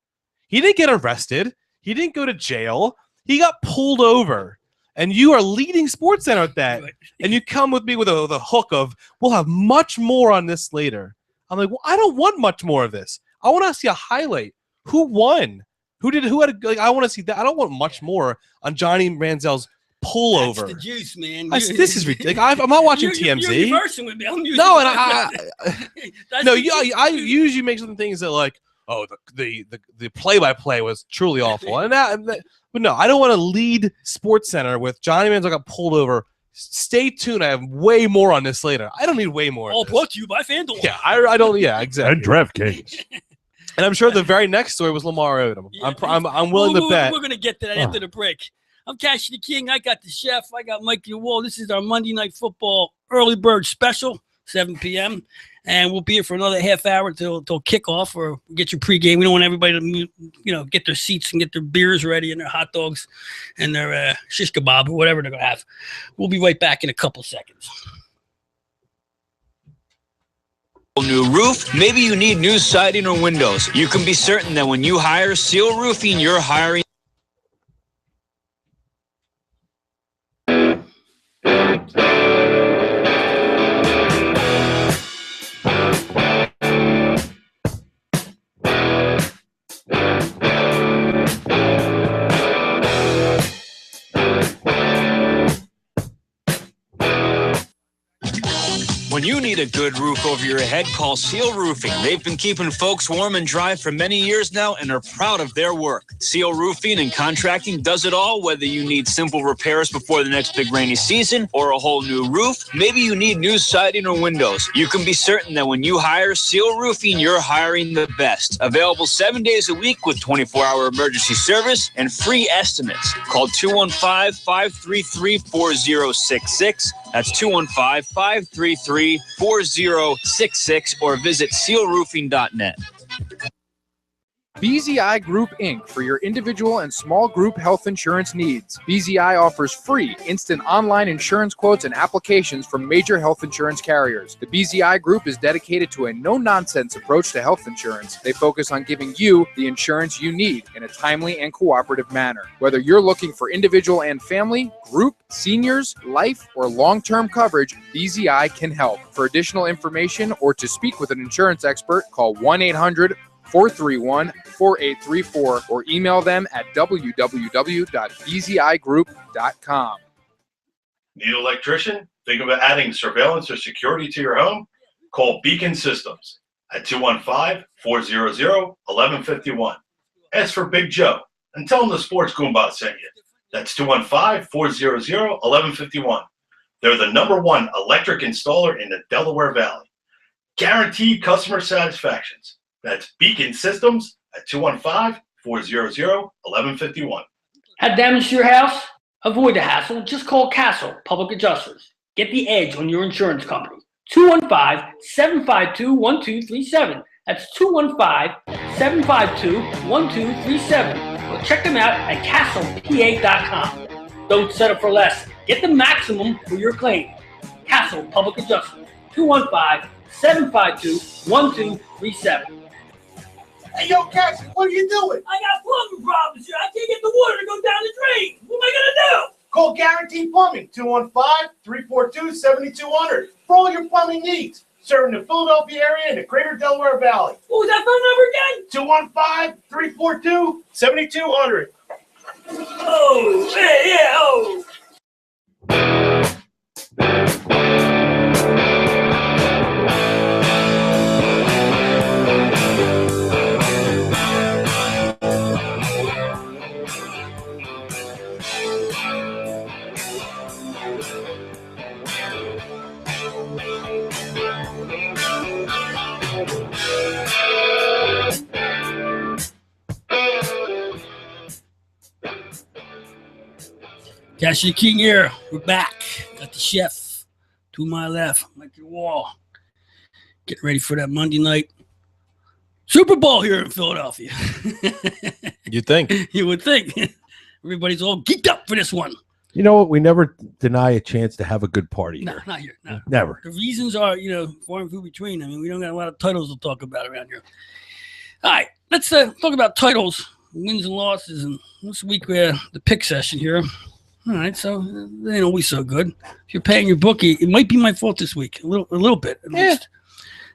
He didn't get arrested. He didn't go to jail. He got pulled over. And you are leading SportsCenter with that. And you come with me with a hook of, we'll have much more on this later. I'm like, well, I don't want much more of this. I want to see a highlight. Who won? Who had I want to see that. I don't want much more on Johnny Manziel's pullover. That's the juice, man. This is ridiculous. I'm not watching TMZ. You're reversing with me. I'm using no, and I usually make some things that the play-by-play was truly awful. But no, I don't want to lead SportsCenter with Johnny Manziel got pulled over. Stay tuned. I have way more on this later. I don't need way more. All brought to you by FanDuel. Yeah, I don't. Yeah, exactly. And DraftKings. And I'm sure the very next story was Lamar Odom. Yeah. I'm willing to bet. We're going to get to that after the break. I'm Cashy the King. I got the chef. I got Mikey the Wall. This is our Monday Night Football early bird special, 7 p.m. And we'll be here for another half hour till kickoff or get your pregame. We don't want everybody to, get their seats and get their beers ready and their hot dogs and their shish kebab or whatever they're going to have. We'll be right back in a couple seconds. New roof? Maybe you need new siding or windows. You can be certain that when you hire Seal Roofing, you're hiring. When you need a good roof over your head, call Seal Roofing. They've been keeping folks warm and dry for many years now and are proud of their work. Seal Roofing and Contracting does it all, whether you need simple repairs before the next big rainy season or a whole new roof. Maybe you need new siding or windows. You can be certain that when you hire Seal Roofing, you're hiring the best. Available 7 days a week with 24-hour emergency service and free estimates. Call 215-533-4066. That's 215-533-4066 or visit sealroofing.net. BZI Group Inc. for your individual and small group health insurance needs. BZI offers free, instant online insurance quotes and applications from major health insurance carriers. The BZI Group is dedicated to a no-nonsense approach to health insurance. They focus on giving you the insurance you need in a timely and cooperative manner. Whether you're looking for individual and family, group, seniors, life, or long-term coverage, BZI can help. For additional information or to speak with an insurance expert, call 1-800-431-4834 or email them at www.bzigroup.com. Need an electrician? Think about adding surveillance or security to your home? Call Beacon Systems at 215-400-1151. Ask for Big Joe. and tell them the Sports Goombahs sent you. That's 215-400-1151. They're the #1 electric installer in the Delaware Valley. Guaranteed customer satisfactions. That's Beacon Systems at 215-400-1151. Had damage to your house? Avoid the hassle. Just call Castle Public Adjusters. Get the edge on your insurance company. 215-752-1237. That's 215-752-1237. Or check them out at castlepa.com. Don't settle for less. Get the maximum for your claim. Castle Public Adjusters. 215-752-1237. Hey, yo, Cassie, what are you doing? I got plumbing problems here. I can't get the water to go down the drain. What am I going to do? Call Guaranteed Plumbing, 215-342-7200 for all your plumbing needs. Serving the Philadelphia area and the greater Delaware Valley. What was that phone number again? 215-342-7200. Oh, yeah, oh. Cassidy King here. We're back. Got the chef to my left, Mikey Wall. Getting ready for that Monday night Super Bowl here in Philadelphia. You think? You would think. Everybody's all geeked up for this one. You know what? We never deny a chance to have a good party. No, here. not here. No. Never. The reasons are, far and few between. I mean, we don't got a lot of titles to talk about around here. All right, let's talk about titles, wins and losses, and this week we had the pick session here. All right, so they ain't always so good. If you're paying your bookie, it might be my fault this week, a little bit at least.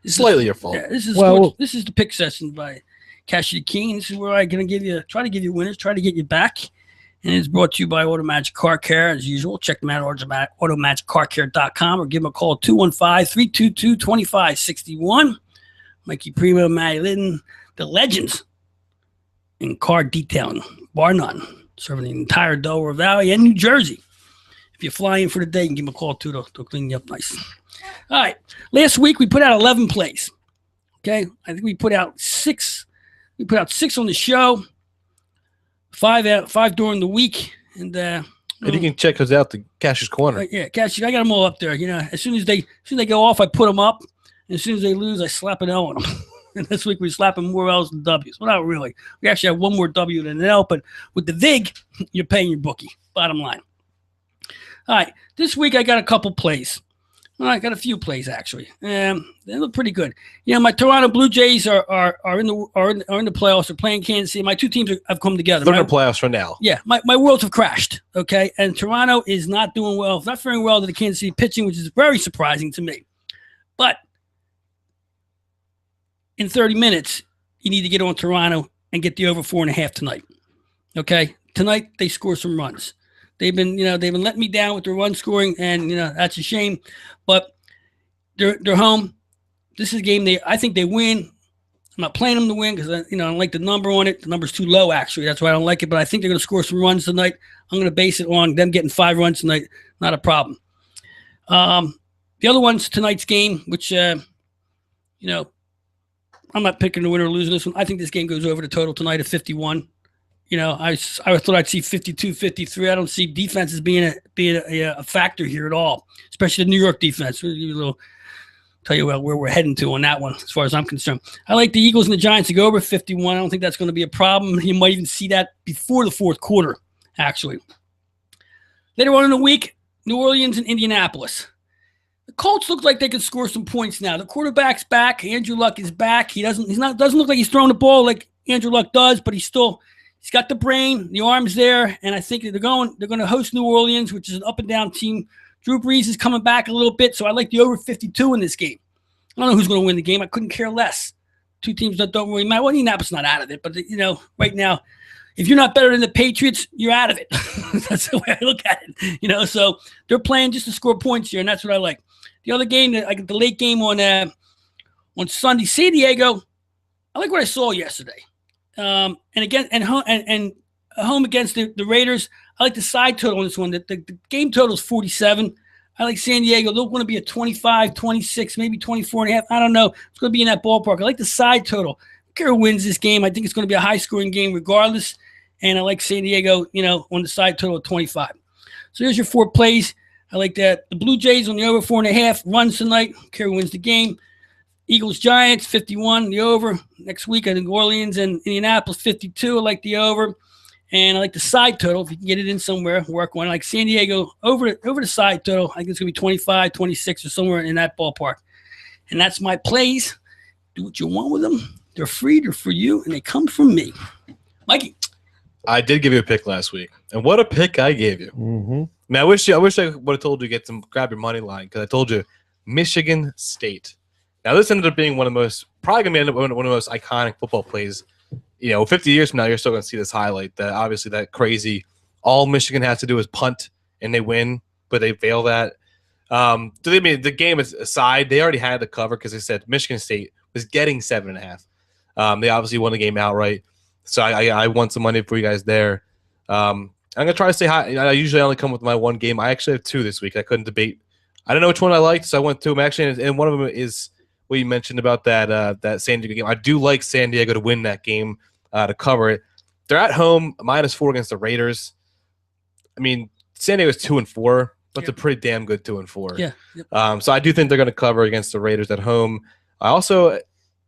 Slightly your fault. Yeah, this is the pick session by Cassidy King. This is where I'm gonna try to give you winners, try to get you back, and it's brought to you by Automagic Car Care as usual. Check them out at automagiccarcare.com or give them a call 215-322-2561. Mikey Primo, Matty Litton, the legends in car detailing, bar none. Serving the entire Delaware Valley and New Jersey. If you're flying for the day, you can give them a call too. They'll clean you up nice. All right. Last week we put out 11 plays. Okay. I think we put out 6. We put out 6 on the show. 5 during the week. And you can check us out the Cash's Corner. Yeah, Cash. I got them all up there. As soon as they go off, I put them up. And as soon as they lose, I slap an L on them. And this week we're slapping more L's than W's. Well, not really. We actually have one more W than an L, but with the VIG, you're paying your bookie. Bottom line. All right. This week I got a couple plays. Well, I got a few plays actually. They look pretty good. My Toronto Blue Jays are in the playoffs. They're playing Kansas City. My two teams have come together. They're in the playoffs for now. Yeah, my worlds have crashed. Okay, and Toronto is not doing well. It's not faring well to the Kansas City pitching, which is very surprising to me. But in 30 minutes, you need to get on Toronto and get the over 4.5 tonight. Okay, tonight they score some runs. They've been letting me down with their run scoring, and that's a shame. But they're home. This is a game I think they win. I'm not playing them to win because I don't like the number on it. The number's too low actually. That's why I don't like it. But I think they're going to score some runs tonight. I'm going to base it on them getting 5 runs tonight. Not a problem. The other one's tonight's game, which I'm not picking the winner or losing this one. I think this game goes over the total tonight at 51. I thought I'd see 52, 53. I don't see defenses being a factor here at all, especially the New York defense. Tell you where we're heading to on that one, as far as I'm concerned. I like the Eagles and the Giants to go over 51. I don't think that's going to be a problem. You might even see that before the fourth quarter, actually. Later on in the week, New Orleans and Indianapolis. The Colts look like they could score some points now. The quarterback's back. Andrew Luck is back. Doesn't look like he's throwing the ball like Andrew Luck does, but he's got the brain, the arm's there, and I think they're going to host New Orleans, which is an up and down team. Drew Brees is coming back a little bit, so I like the over 52 in this game. I don't know who's going to win the game. I couldn't care less. Two teams that don't really matter. Well, Indianapolis not out of it, but right now, if you're not better than the Patriots, you're out of it. That's the way I look at it. So they're playing just to score points here, and that's what I like. The other game, the late game on Sunday, San Diego. I like what I saw yesterday. And again, and home against the Raiders. I like the side total on this one. The game total is 47. I like San Diego. They're going to be at 25, 26, maybe 24.5. I don't know. It's going to be in that ballpark. I like the side total. I don't care who wins this game. I think it's going to be a high-scoring game regardless. And I like San Diego, on the side total of 25. So there's your 4 plays. I like that. The Blue Jays on the over 4.5 runs tonight. I don't care who wins the game. Eagles, Giants, 51, the over. Next week, I think New Orleans and Indianapolis, 52. I like the over. And I like the side total. If you can get it in somewhere, work one. I like San Diego over the side total. I think it's going to be 25, 26 or somewhere in that ballpark. And that's my plays. Do what you want with them. They're free. They're for you. And they come from me. Mikey. I did give you a pick last week. And what a pick I gave you. Mm-hmm. Man, I wish I would have told you to grab your money line because I told you Michigan State. Now, this ended up being one of the most – probably going to end up one of the most iconic football plays. 50 years from now, you're still going to see this highlight. That obviously that crazy – all Michigan has to do is punt, and they win, but they fail that. The game is aside. They already had the cover because they said Michigan State was getting 7.5. They obviously won the game outright. So I won some money for you guys there. I'm going to try to stay high. I usually only come with my one game. I actually have 2 this week. I couldn't debate. I don't know which one I liked, so I went 2 them actually, and one of them is – what you mentioned about that San Diego game. I do like San Diego to win that game, to cover it. They're at home, -4 against the Raiders. I mean, San Diego's 2-4. That's a pretty damn good 2-4. Yeah. Yep. So I do think they're going to cover against the Raiders at home. I also,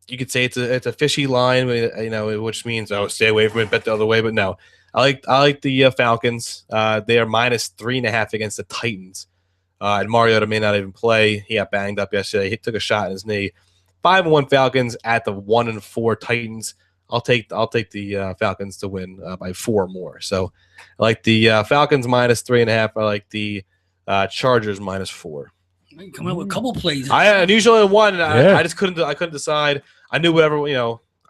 you could say it's a fishy line, which means stay away from it, bet the other way. But no, I like the Falcons. They are -3.5 against the Titans. And Mariota may not even play. He got banged up yesterday. He took a shot in his knee. 5-1 Falcons at the 1-4 Titans. I'll take the Falcons to win by 4 more. So I like the Falcons -3.5. I like the Chargers -4. You come out with a couple plays. I usually one. And I just couldn't decide. I knew whatever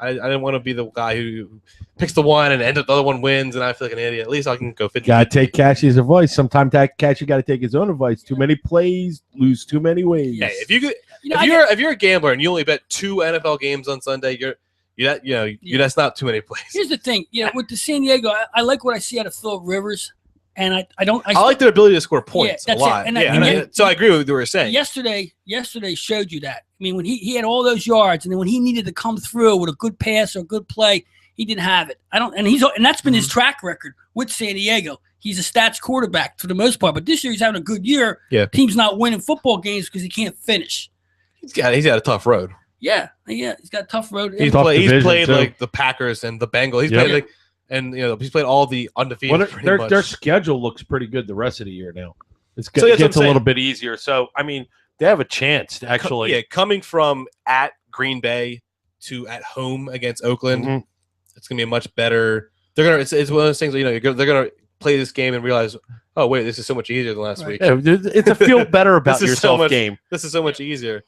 I didn't want to be the guy who picks the one and ends up the other one wins, and I feel like an idiot. At least I can go 50. Gotta take Cashie's advice. Sometimes Cashy got to take his own advice. Too many plays, lose too many ways. Yeah, if you're a gambler and you only bet 2 NFL games on Sunday, that's not too many plays. Here's the thing, with the San Diego, I like what I see out of Phillip Rivers, and I like their ability to score points a lot. So I agree with what you were saying. Yesterday showed you that. I mean, when he had all those yards, and then when he needed to come through with a good pass or a good play, he didn't have it. And that's been his track record with San Diego. He's a stats quarterback for the most part, but this year he's having a good year. Yeah. Team's not winning football games because he can't finish. He's got a tough road. Yeah, he's got a tough road. He's played like the Packers and the Bengals. He's played he's played all the undefeated. Their schedule looks pretty good the rest of the year now. It gets a little bit easier. So I mean, they have a chance to actually. Coming from at Green Bay to at home against Oakland, it's gonna be a much better. It's one of those things. They're gonna play this game and realize, oh wait, this is so much easier than last week. Yeah, it's a feel better about yourself game. This is so much easier.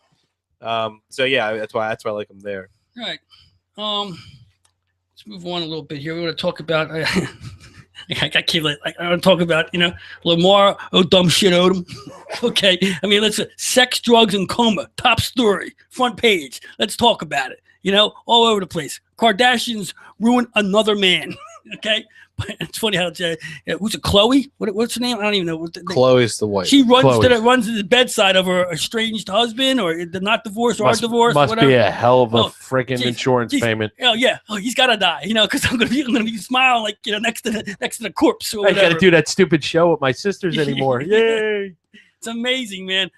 So yeah, that's why I like them there. All right. Let's move on a little bit here. We're going to talk about. I want to talk about Lamar. Oh, dumb shit, Odom. Okay. I mean, let's sex, drugs, and coma. Top story, front page. Let's talk about it. All over the place. Kardashians ruin another man. Okay. But it's funny how who's it? Chloe? What's her name? I don't even know. Chloe's the wife. She runs to the bedside of her estranged husband, or not divorced, or divorced. Must whatever. be a hell of a freaking insurance payment. Oh yeah. Oh, he's got to die. Because I'm gonna be smiling like next to the corpse. Or I got to do that stupid show with my sisters anymore. Yay! It's amazing, man.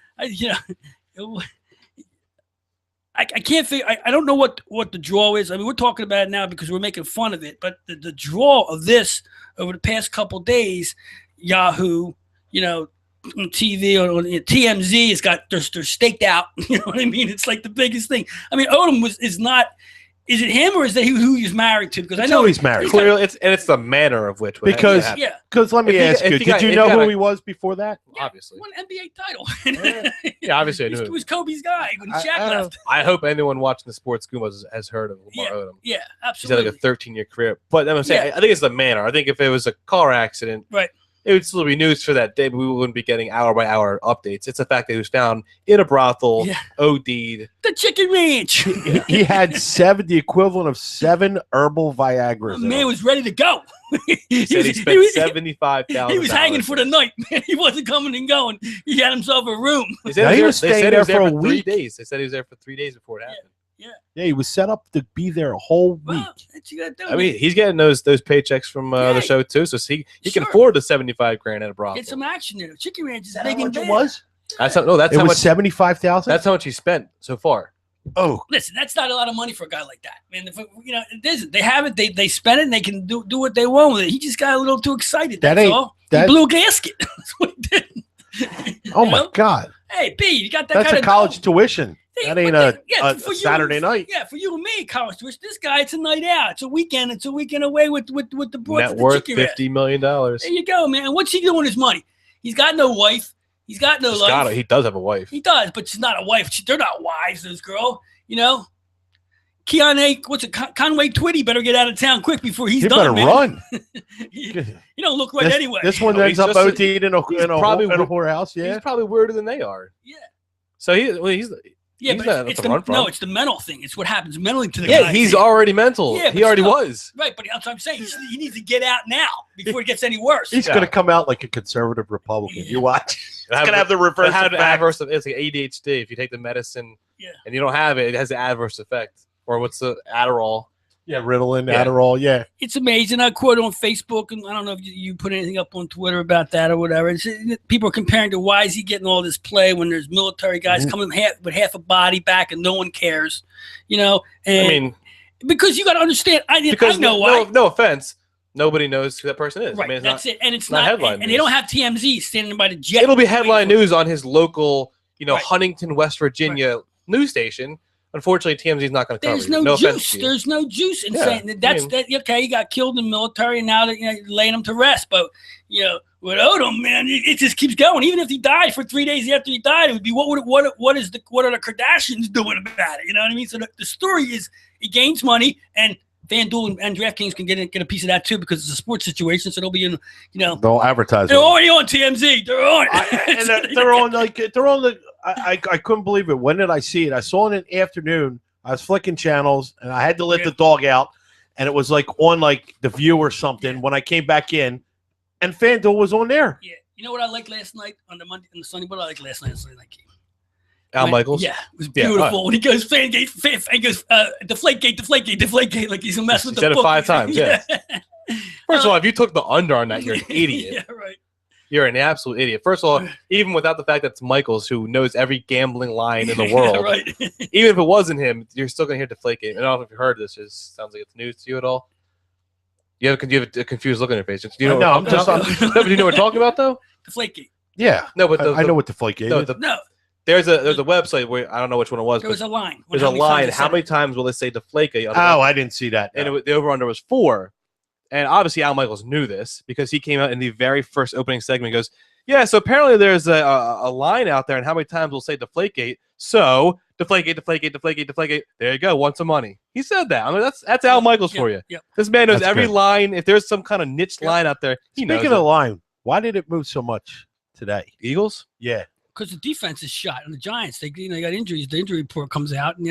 I can't figure. I don't know what the draw is. I mean, we're talking about it now because we're making fun of it. But the draw of this over the past couple of days, Yahoo, on TV or on TMZ has got they're staked out. You know what I mean? It's like the biggest thing. I mean, Odom is not. Is it him or is that who he's married to? Because I know he's married. Clearly, it's the manner of which. Because let me ask you, did you know who he was before that? Yeah, obviously, won an NBA title. Yeah, obviously, I knew he was Kobe's guy when Shaq left. I hope anyone watching the sports Goombahs has heard of Lamar Odom. Yeah, absolutely. He's had like a 13-year career, but I'm saying I think it's the manner. I think if it was a car accident, right, it would still be news for that day, but we wouldn't be getting hour by hour updates. It's the fact that he was found in a brothel, OD'd. The Chicken Ranch. He had the equivalent of 7 herbal Viagras. The man was ready to go. He said he spent $75,000. He was hanging for the night, man. He wasn't coming and going. He had himself a room. He was staying there for a week. 3 days. They said he was there for 3 days before it happened. Yeah, he was set up to be there a whole week. Well, I mean, he's getting those paychecks from the show too, so he can afford the $75,000 at a brothel. Get some action there. Chicken Ranch is Is that big how and much bad. it was? That's how It was much. 75,000. That's how much he spent so far. Oh, Listen, that's not a lot of money for a guy like that. Man, it isn't. They have it. They spend it, and they can do what they want with it. He just got a little too excited. That's all. He blew a gasket. That's what he did. Oh my God! Hey, B, you got that? That's kind a of college tuition. That ain't a for Saturday you, night. Yeah, for you and me, college tuition. This guy, it's a night out. It's a weekend. It's a weekend away with the boys. Net worth $50 million. There you go, man. And what's he doing with his money? He's got no wife. He's got no life. He does have a wife. He does, but she's not a wife. They're not wives. This girl, you know. Conway Twitty better get out of town quick before he's done. Better man. run. You don't look right anyway. This one ends up OD'd in a whorehouse. Yeah, he's probably weirder than they are. Yeah. So he's but it's the mental thing. It's what happens mentally to the guy. Yeah, he's already mental. Yeah, he already was. Right, but that's what I'm saying. He needs to get out now before it gets any worse. He's going to come out like a conservative Republican. You watch. It's going to have the reverse effect. It's like ADHD. If you take the medicine and you don't have it, it has an adverse effect. Or what's the Adderall? Yeah, Ritalin, Adderall, yeah. It's amazing. I quote on Facebook, and I don't know if you put anything up on Twitter about that or whatever. People are comparing to why is he getting all this play when there's military guys coming with half a body back and no one cares, you know? And I mean, because you got to understand. I know why. No offense. Nobody knows who that person is. Right, I mean, that's it. And it's not headline and they don't have TMZ standing by the jet. It'll be headline news on his local, Huntington, West Virginia news station. Unfortunately, TMZ is not going to cover it. There's no juice in saying that. Okay, he got killed in the military, and now they're laying him to rest. But with Odom, man, it just keeps going. Even if he died for 3 days after he died, it would be what are the Kardashians doing about it? You know what I mean? So the story is he gains money, and FanDuel and DraftKings can get a piece of that too because it's a sports situation. So they'll be in, they'll advertise. They're already on TMZ. They're on, they're on the. I couldn't believe it. When did I see it? I saw it in the afternoon. I was flicking channels, and I had to let the dog out, and it was like on like The View or something. When I came back in, and FanDuel was on there. Yeah, you know what I liked last night on the Monday and the Sunday. What I liked last night on Sunday night game. Al Michaels. Yeah, it was beautiful. When he goes he goes Deflategate, like he's a mess with the book. He said it 5 times. Yeah. First of all, if you took the under on that, you're an idiot. Yeah, right. You're an absolute idiot. First of all, even without the fact that it's Michaels who knows every gambling line in the world, right. Even if it wasn't him, you're still going to hear Deflategate. I don't know if you heard this. It sounds like it's news to you at all. You have a confused look on your face. Do you know what we're talking about, though? Deflategate. Yeah. No, but I know what Deflategate is. No. There's a website where I don't know which one it was. There was a line. There's a line. How many times will they say Deflategate? Oh, I didn't see that. And the over-under was 4. And obviously Al Michaels knew this because he came out in the very first opening segment and goes, yeah, so apparently there's a line out there and how many times we'll say Deflategate. So Deflategate. There you go. Want some money. He said that. I mean, that's Al Michaels for you. Yep. This man knows every line. If there's some kind of niche line out there, he knows. Speaking of line, why did it move so much today? Eagles? Yeah. Because the defense is shot, and the Giants they got injuries. The injury report comes out, and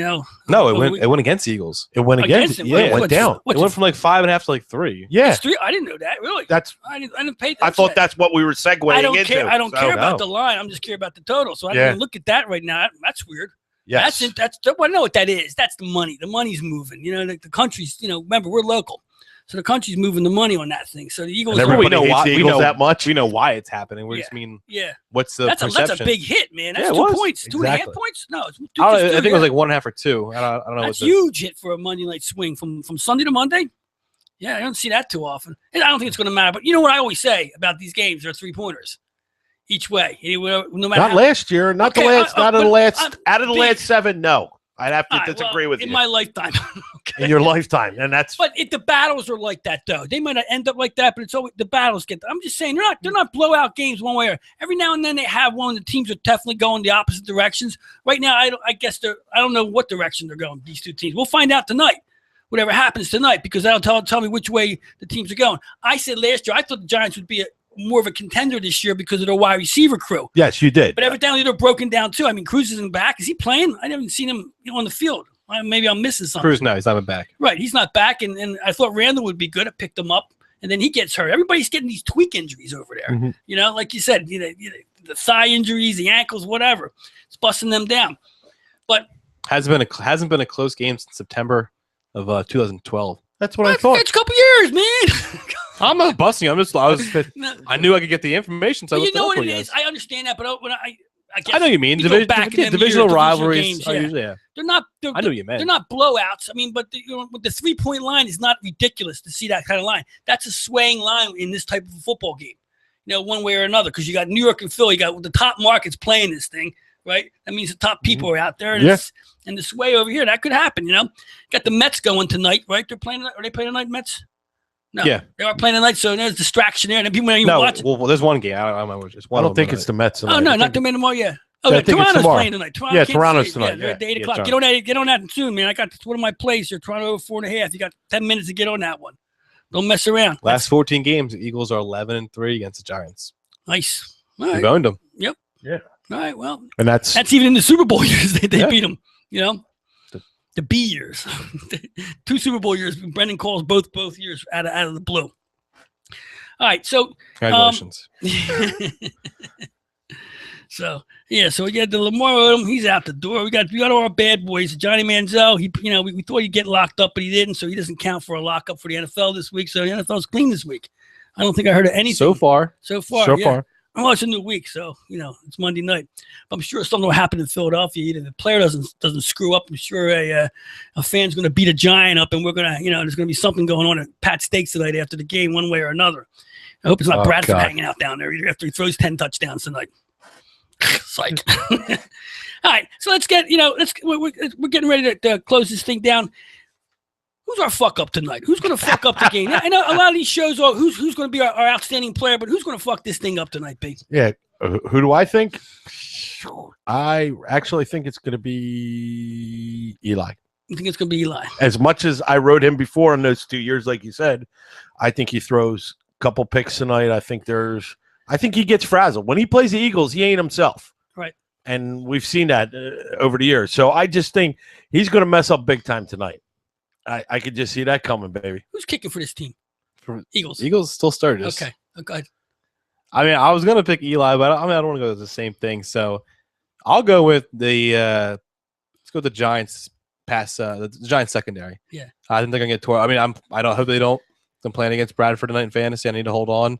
No, it went against the Eagles. It went against it. Yeah, it went down. It went from like 5.5 to like 3. Yeah, it's 3. I didn't know that. Really? I didn't pay. I thought that's what we were segueing into. I don't care about the line. I'm just care about the total. So I didn't even look at that right now. That's weird. Yes. That's I know what that is. That's the money. The money's moving. The country's. Remember we're local. So the country's moving the money on that thing. So the Eagles. We know why. We know that much. We know why it's happening. We just mean. Yeah. What's the perception? That's a big hit, man. That's 2 points. Exactly. 2.5 points. No, it's 2. I think it was like 1.5 or 2. I don't know. That's huge hit for a Monday night swing from Sunday to Monday. Yeah, I don't see that too often. And I don't think it's going to matter. But you know what I always say about these games? They're 3-pointers each way. No matter. Not last year. Not the last. Not in the last. Out of the last 7, no. I'd have to disagree with you. In my lifetime. In your lifetime. And that's. But the battles are like that, though. They might not end up like that, but it's always the battles get. I'm just saying they're not blowout games one way or every now and then they have one. The teams are definitely going the opposite directions. Right now, I don't know what direction they're going. These 2 teams. We'll find out tonight. Whatever happens tonight, because that'll tell me which way the teams are going. I said last year I thought the Giants would be more of a contender this year because of their wide receiver crew. Yes, you did. But evidently they're broken down too. I mean, Cruz isn't back. Is he playing? I haven't seen him on the field. Maybe I'm missing something. Cruz, no, he's not back. Right, he's not back, and I thought Randall would be good. I picked him up, and then he gets hurt. Everybody's getting these tweak injuries over there. Mhm. You know, like you said, the thigh injuries, the ankles, whatever. It's busting them down. But Hasn't been a close game since September of 2012. That's what I thought. it's a couple years, man. I'm not busting. No, I knew I could get the information, so I but you looked it know up what for it you is. guys. I understand that, but when I guess I know what you mean. you go back in them Divisional years, rivalries. games, are yeah. usually, yeah. They're not. I know what you meant. They're not blowouts. I mean, but the 3-point line is not ridiculous to see that kind of line. That's a swaying line in this type of a football game. You know, one way or another, because you got New York and Philly, you got the top markets playing this thing, right? That means the top people are out there, and and the sway over here, that could happen. You know, got the Mets going tonight, right? They're playing. Are they playing tonight, Mets? No, Yeah. they are playing tonight, so there's distraction there, and people don't even No, watch it. well, there's one game. I don't remember. Just one. I don't think it's the Mets. Oh no, not the Man tomorrow. Yeah. Oh, I yeah, think it's Toronto's tomorrow. playing tonight. Toronto, Yeah, Kansas Toronto's City. tonight. Yeah, they're at 8 Yeah, o'clock. Toronto. Get on that soon, man. I got one of my plays here. Toronto over 4.5. You got 10 minutes to get on that one. Don't mess around. Last 14 games, the Eagles are 11-3 against the Giants. Nice. All We've right. owned them. Yep. Yeah. All right. Well, And that's even in the Super Bowl years they Yeah. beat them. You know, the B years, 2 Super Bowl years. Brendan calls both years out of the blue. All right. So. Congratulations. So we got the Lamar Odom. He's out the door. We got all our bad boys. Johnny Manziel. We thought he'd get locked up, but he didn't. So he doesn't count for a lockup for the NFL this week. So the NFL's clean this week. I don't think I heard of anything So far. So far. Well, it's a new week, so it's Monday night. But I'm sure something will happen in Philadelphia. Either the player doesn't screw up. I'm sure a fan's going to beat a giant up, and we're gonna there's going to be something going on at Pat Stakes tonight after the game, one way or another. I hope it's not Bradford hanging out down there either after he throws 10 touchdowns tonight. Psych. All right, so let's get we're getting ready to close this thing down. Who's our fuck up tonight? Who's going to fuck up the game? I know a lot of these shows are who's going to be our outstanding player, but who's going to fuck this thing up tonight, B? Yeah. Who do I think? I actually think it's going to be Eli. You think it's going to be Eli? As much as I rode him before in those 2 years, like you said, I think he throws a couple picks tonight. I think he gets frazzled. When he plays the Eagles, he ain't himself. Right. And we've seen that over the years. So I just think he's going to mess up big time tonight. I could just see that coming, baby. Who's kicking for this team? Eagles. Eagles still started. Okay. Okay. I mean, I was gonna pick Eli, but I don't want to go with the same thing. So I'll go with the let's go with the Giants pass the Giants secondary. Yeah. I think they're gonna get tore. I mean, I don't hope they don't. I'm playing against Bradford tonight in fantasy. I need to hold on,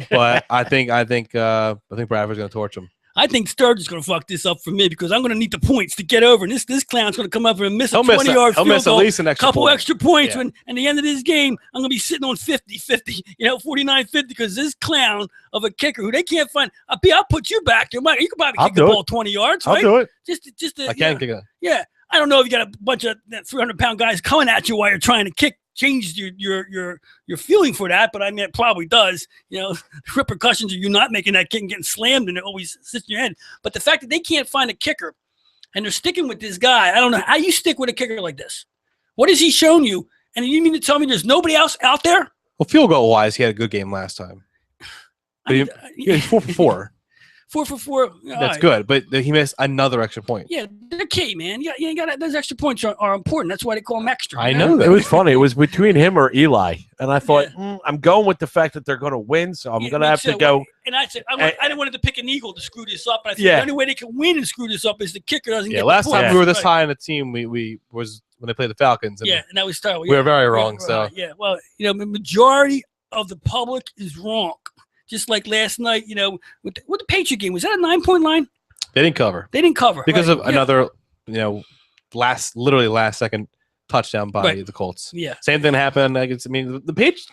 but I think Bradford's gonna torch them. I think Sturgeon's going to fuck this up for me because I'm going to need the points to get over. And this clown's going to come up and miss a 20-yard field miss goal, at least an extra couple point. extra points. Yeah. When at the end of this game, I'm going to be sitting on 50-50, 49-50 because this clown of a kicker who they can't find. I'll put you back. You could probably kick the ball 20 yards, right? I'll do it. Just I can kick it. Yeah. I don't know if you got a bunch of 300-pound guys coming at you while you're trying to kick. Changes your feeling for that, but I mean it probably does. The repercussions of you not making that kick and getting slammed, and it always sits in your head. But the fact that they can't find a kicker, and they're sticking with this guy, I don't know how you stick with a kicker like this. What has he shown you? And you mean to tell me there's nobody else out there? Well, field goal wise, he had a good game last time. But he's 4 for 4. 4 for 4. That's good, but he missed another extra point. Yeah, they're key, man. You got those extra points are important. That's why they call them extra. I know that. It was funny. It was between him or Eli, and I thought I'm going with the fact that they're going to win, so I'm going to have to go. And I said I didn't want to pick an Eagle to screw this up. And I said the only way they can win and screw this up is the kicker doesn't get. Last the time points. we were this high in the team, we was when they played the Falcons. And and that was terrible. We were very wrong. So well, the majority of the public is wrong. Just like last night, with the Patriot game, was that a 9-point line? They didn't cover. Because of another, last second touchdown by the Colts. Yeah. Same thing happened. The Patriots,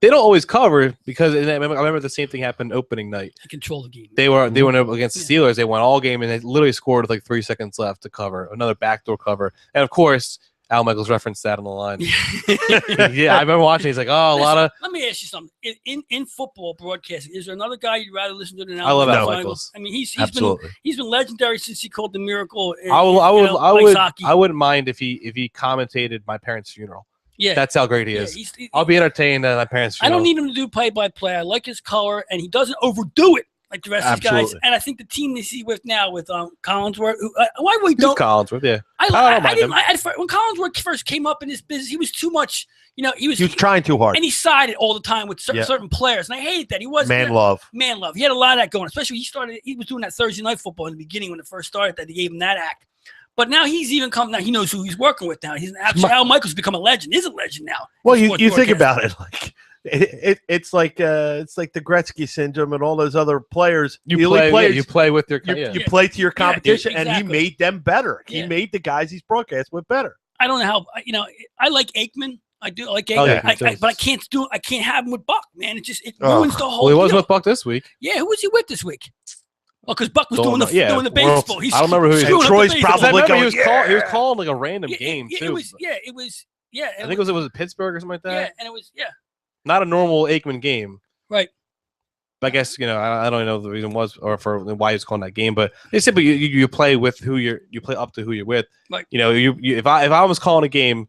they don't always cover because I remember the same thing happened opening night. They control the game. They went up against the Steelers. They won all game and they literally scored with like 3 seconds left to cover another backdoor cover. And of course, Al Michaels referenced that on the line. Yeah, I remember watching. He's like, "Oh, Let me ask you something. In football broadcasting, is there another guy you'd rather listen to than Al? I love Al Michaels. I mean, he's been legendary since he called the Miracle. I wouldn't mind if he commentated my parents' funeral. Yeah, That's how great he yeah, is. I'll be entertained, and my parents. I don't need him to do play-by-play. I like his color, and he doesn't overdo it like the rest of these guys. Absolutely. And I think the team they see with now with Collinsworth, why we don't Collinsworth, yeah. I didn't. When Collinsworth first came up in this business, he was too much. You know, he was trying too hard, and he sided all the time with certain players, and I hated that. He was man love. He had a lot of that going. Especially he was doing that Thursday night football in the beginning when it first started. That they gave him that act. But now he's even come. Now he knows who he's working with. Now he's actually Al Michaels become a legend. He's a legend now. Well, you think about it, like it's like the Gretzky syndrome and all those other players. You play with your you play to your competition, exactly. and he made them better. Yeah. He made the guys he's broadcast with better. I don't know how. I like Aikman. I do like Aikman. Oh, yeah, but I can't have him with Buck, man. It ruins the whole. Well, he was deal. with Buck this week. Yeah, who was he with this week? Oh, because Buck was doing the baseball. I don't remember who he was. Troy's probably going. He was calling like a random game too. It was. I think it was Pittsburgh or something like that. Yeah, and it was not a normal Aikman game. Right. I guess I don't know the reason was or for why he was calling that game, but they said, but you play with who you play up to who you're with. Right. If I was calling a game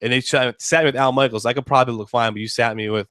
and they sat me with Al Michaels, I could probably look fine, but you sat me with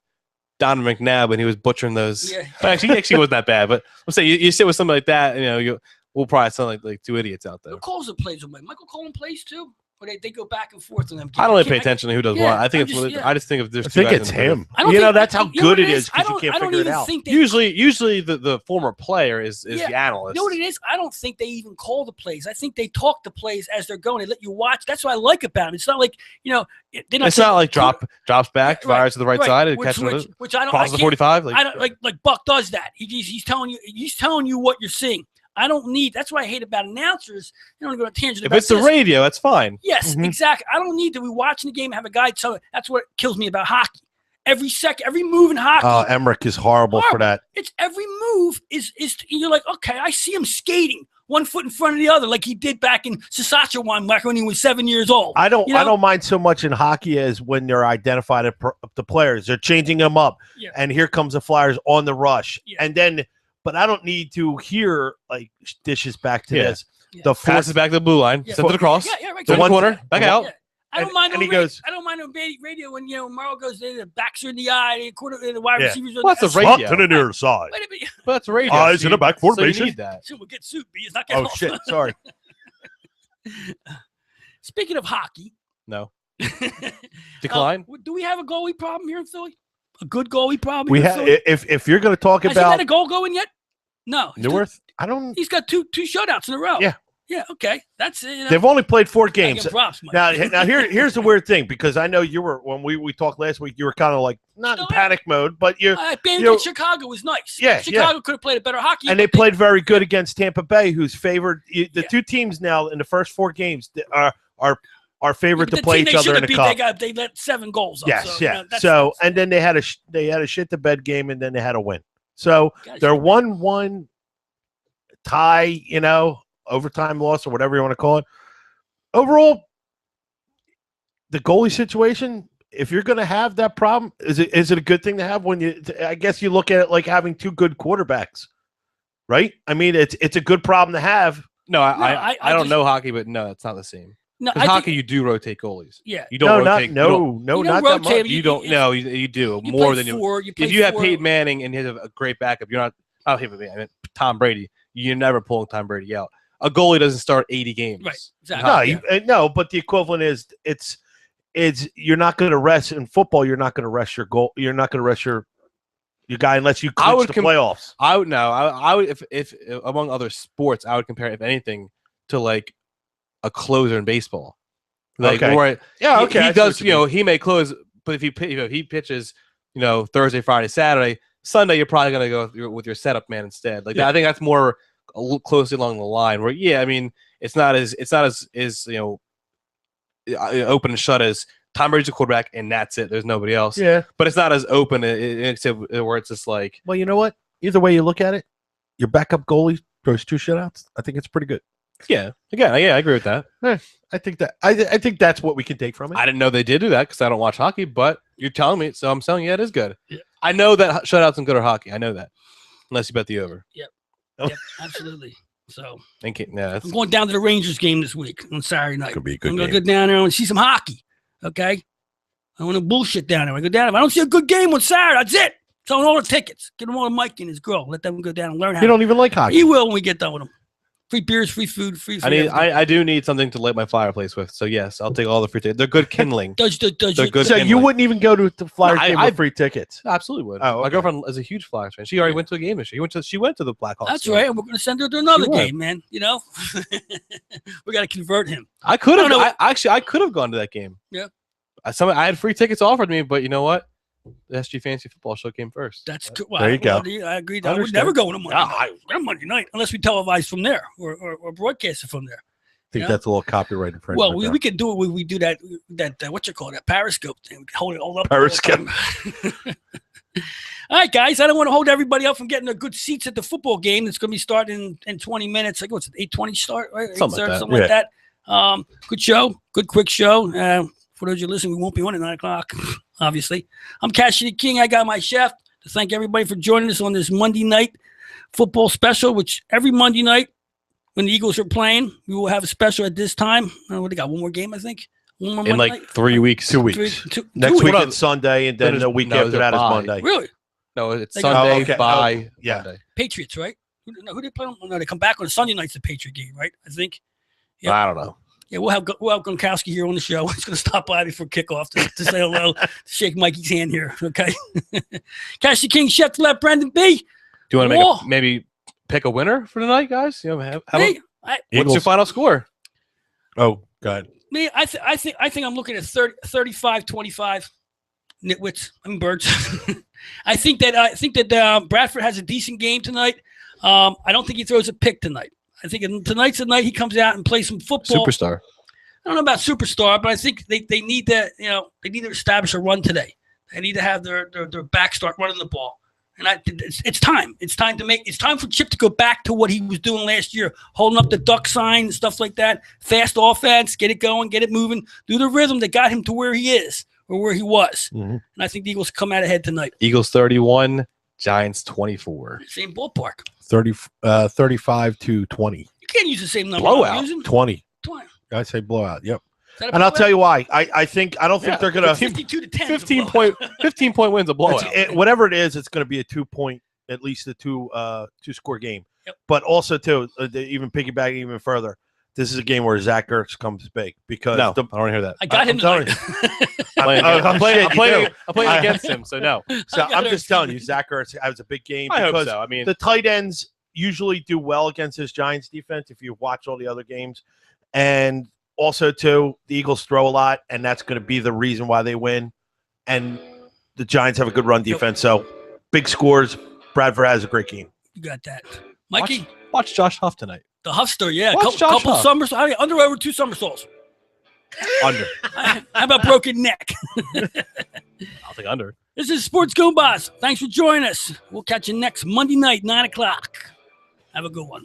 Donovan McNabb and he was butchering those. Yeah. Actually, he wasn't that bad, but I'm saying you sit with somebody like that, we'll probably sound like two idiots out there. Who calls the plays with Michael Cohen plays too? Or they go back and forth on them. I don't really pay attention to who does what. I think I just think of there's. I think it's him. That's how good it is because you can't figure it out. Usually the former player is the analyst. You know what it is? I don't think they even call the plays. I think they talk the plays as they're going. They let you watch. That's what I like about it. It's not like it's not like drops back, fires to the right side, and catches which I don't. Crosses the 45. I don't like Buck does that. He's telling you what you're seeing. I don't need. That's what I hate about announcers. You don't go to tangent. If it's the radio, that's fine. Yes, exactly. I don't need to be watching the game and have a guy tell. That's what kills me about hockey. Every second, every move in hockey. Oh, Emmerich is horrible for that. It's every move is. You're like, okay, I see him skating 1 foot in front of the other, like he did back in Saskatchewan back when he was 7 years old. I don't mind so much in hockey as when they're identified the players. They're changing them up, and here comes the Flyers on the rush, and then. But I don't need to hear like dishes back to this. The passes back to the blue line, sent it across. Right. The one corner, back out. I don't mind. I don't mind on radio when Morrow goes there, the backs are in the eye, the wide receivers. What's the radio? To the near side. Well, that's radio. Eyes in the back formation. So you need that. So we'll get sued. It's not getting off. Shit! Sorry. Speaking of hockey, no decline. Do we have a goalie problem here in Philly? A good goalie problem. We have. If you're going to talk about, has he had a goal going yet? No. Newirth? I don't. He's got two shutouts in a row. Yeah. Yeah. Okay. That's They've only played 4 games. Props, now here's the weird thing because I know you were when we talked last week. You were kind of like not in panic mode, but Chicago was nice. Yeah. Chicago could have played a better hockey. And they played very good against Tampa Bay, who's favored. The two teams now in the first 4 games are favored to play each other in the cup. They let 7 goals up. Yes, and then they had a shit the bed game, and then they had a win. So they're 1-1 tie, overtime loss or whatever you want to call it. Overall, the goalie situation. If you're going to have that problem, is it a good thing to have when you? I guess you look at it like having 2 good quarterbacks, right? I mean, it's a good problem to have. No, I don't know hockey, but no, it's not the same. No, hockey, you do rotate goalies. Yeah, you don't rotate. Not that much. You don't. No, you do more than you. If you have Peyton Manning and he has a great backup, you're not. I mean, Tom Brady. You're never pulling Tom Brady out. A goalie doesn't start 80 games. Right. Exactly. No, but the equivalent is you're not going to rest in football. You're not going to rest your goal. You're not going to rest your guy unless you clinch the playoffs. I would if among other sports, I would compare if anything to like a closer in baseball. Like, okay. He does. He may close, but if he pitches, Thursday, Friday, Saturday, Sunday, you're probably gonna go with your setup man instead. Like I think that's more closely along the line. Where I mean, it's not as open and shut as Tom Brady's a quarterback and that's it. There's nobody else. Yeah, but it's not as open except where it's just like. Well, you know what? Either way you look at it, your backup goalie throws 2 shutouts. I think it's pretty good. Yeah. Again, I agree with that. I think that's what we can take from it. I didn't know they did do that because I don't watch hockey, but you're telling me, so I'm telling you it is good. Yeah. I know that shutouts and good are hockey. I know that, unless you bet the over. Yep. Yep. Absolutely. So I'm going down to the Rangers game this week on Saturday night. Could be a good I'm going to go down there and see some hockey. Okay. I don't want to bullshit down there. I go down. If I don't see a good game on Saturday, that's it. Selling all the tickets. Get them all to Mike and his girl. Let them go down and learn how. You don't even like hockey. He will when we get done with him. Free beers, free food, free. I do need something to light my fireplace with. So yes, I'll take all the free tickets. They're good kindling. They're good. So you kindling. wouldn't even go to the Flyers No, game with free tickets? Absolutely would. Oh, okay. My girlfriend is a huge Flyers fan. She already went to a game this year. She went to the Blackhawks. That's game. right. And we're going to send her to another She went. game, man. You know, we got to convert him. I could have. No. I could have gone to that game. Yeah. I had free tickets offered me, but you know what? The SG Fantasy Football Show came first. That's good. There you go. I agree. I would never go on a Monday night unless we televise from there or broadcast it from there. I think that's a little copyright infringement. Well, we could do it when we do that what you call that Periscope thing. We can hold it all up. Periscope. All right, guys. I don't want to hold everybody up from getting the good seats at the football game. That's going to be starting in 20 minutes. Like what's it? 8:20 start, right? Something like that. Something like that. Good show. Good quick show. For those of you listening, we won't be on at 9 o'clock. Obviously, I'm Cassidy King. I got my chef to thank everybody for joining us on this Monday night football special. Which every Monday night when the Eagles are playing, we will have a special at this time. What they got? One more game, I think. One more in Monday like night? 3 weeks. 2 weeks. Next week What it's Sunday, and then the week after that is Monday. Really? No, it's They got- Sunday okay. by yeah. Monday. Patriots, right? Who they play on? No, they come back on Sunday night's the Patriot game, right? I think. Yep. I don't know. Yeah, we'll have Gronkowski here on the show. He's going to stop by before kickoff to say hello, to shake Mikey's hand here. Okay. Cassidy King, Chef Left, Brandon B. Do you want to Whoa. maybe pick a winner for tonight, guys? You know, Me, what's Eagles. your final score? Oh, God. I think I'm looking at 35-25. Nitwits. I mean birds. I think that Bradford has a decent game tonight. I don't think he throws a pick tonight. I think tonight's the night he comes out and plays some football. Superstar. I don't know about superstar, but I think they need to establish a run today. They need to have their back start running the ball. And it's time. It's time for Chip to go back to what he was doing last year, holding up the duck sign and stuff like that. Fast offense, get it going, get it moving, do the rhythm that got him to where he is or where he was. Mm-hmm. And I think the Eagles come out ahead tonight. Eagles 31, Giants 24. Same ballpark. 35 to 20. You can't use the same number. Blowout. I'm using. 20. 20. I say blowout. Yep. Is that a And I'll blowout? tell you why. I don't think they're gonna 52 to 10. 15 point wins a blowout. whatever it is. It's gonna be a 2 point, at least a two score game. Yep. But also too, even piggybacking even further, this is a game where Zach Ertz comes big because No, I don't want to hear that. I got him I'm tonight. I'm playing you against him, so no. So I got I'm Ertz just telling you, tonight. Zach Ertz has a big game I hope because so. I mean, the tight ends usually do well against this Giants defense if you watch all the other games. And also, too, the Eagles throw a lot, and that's going to be the reason why they win. And the Giants have a good run defense. So big scores. Bradford has a great game. You got that. Mikey, watch Josh Huff tonight. the Huffster, yeah. Watch Josh Couple Huff. somersaults. I mean, under over 2 somersaults. Under. How about broken neck? I'll take under. This is Sports Goombahs. Thanks for joining us. We'll catch you next Monday night, 9 o'clock. Have a good one.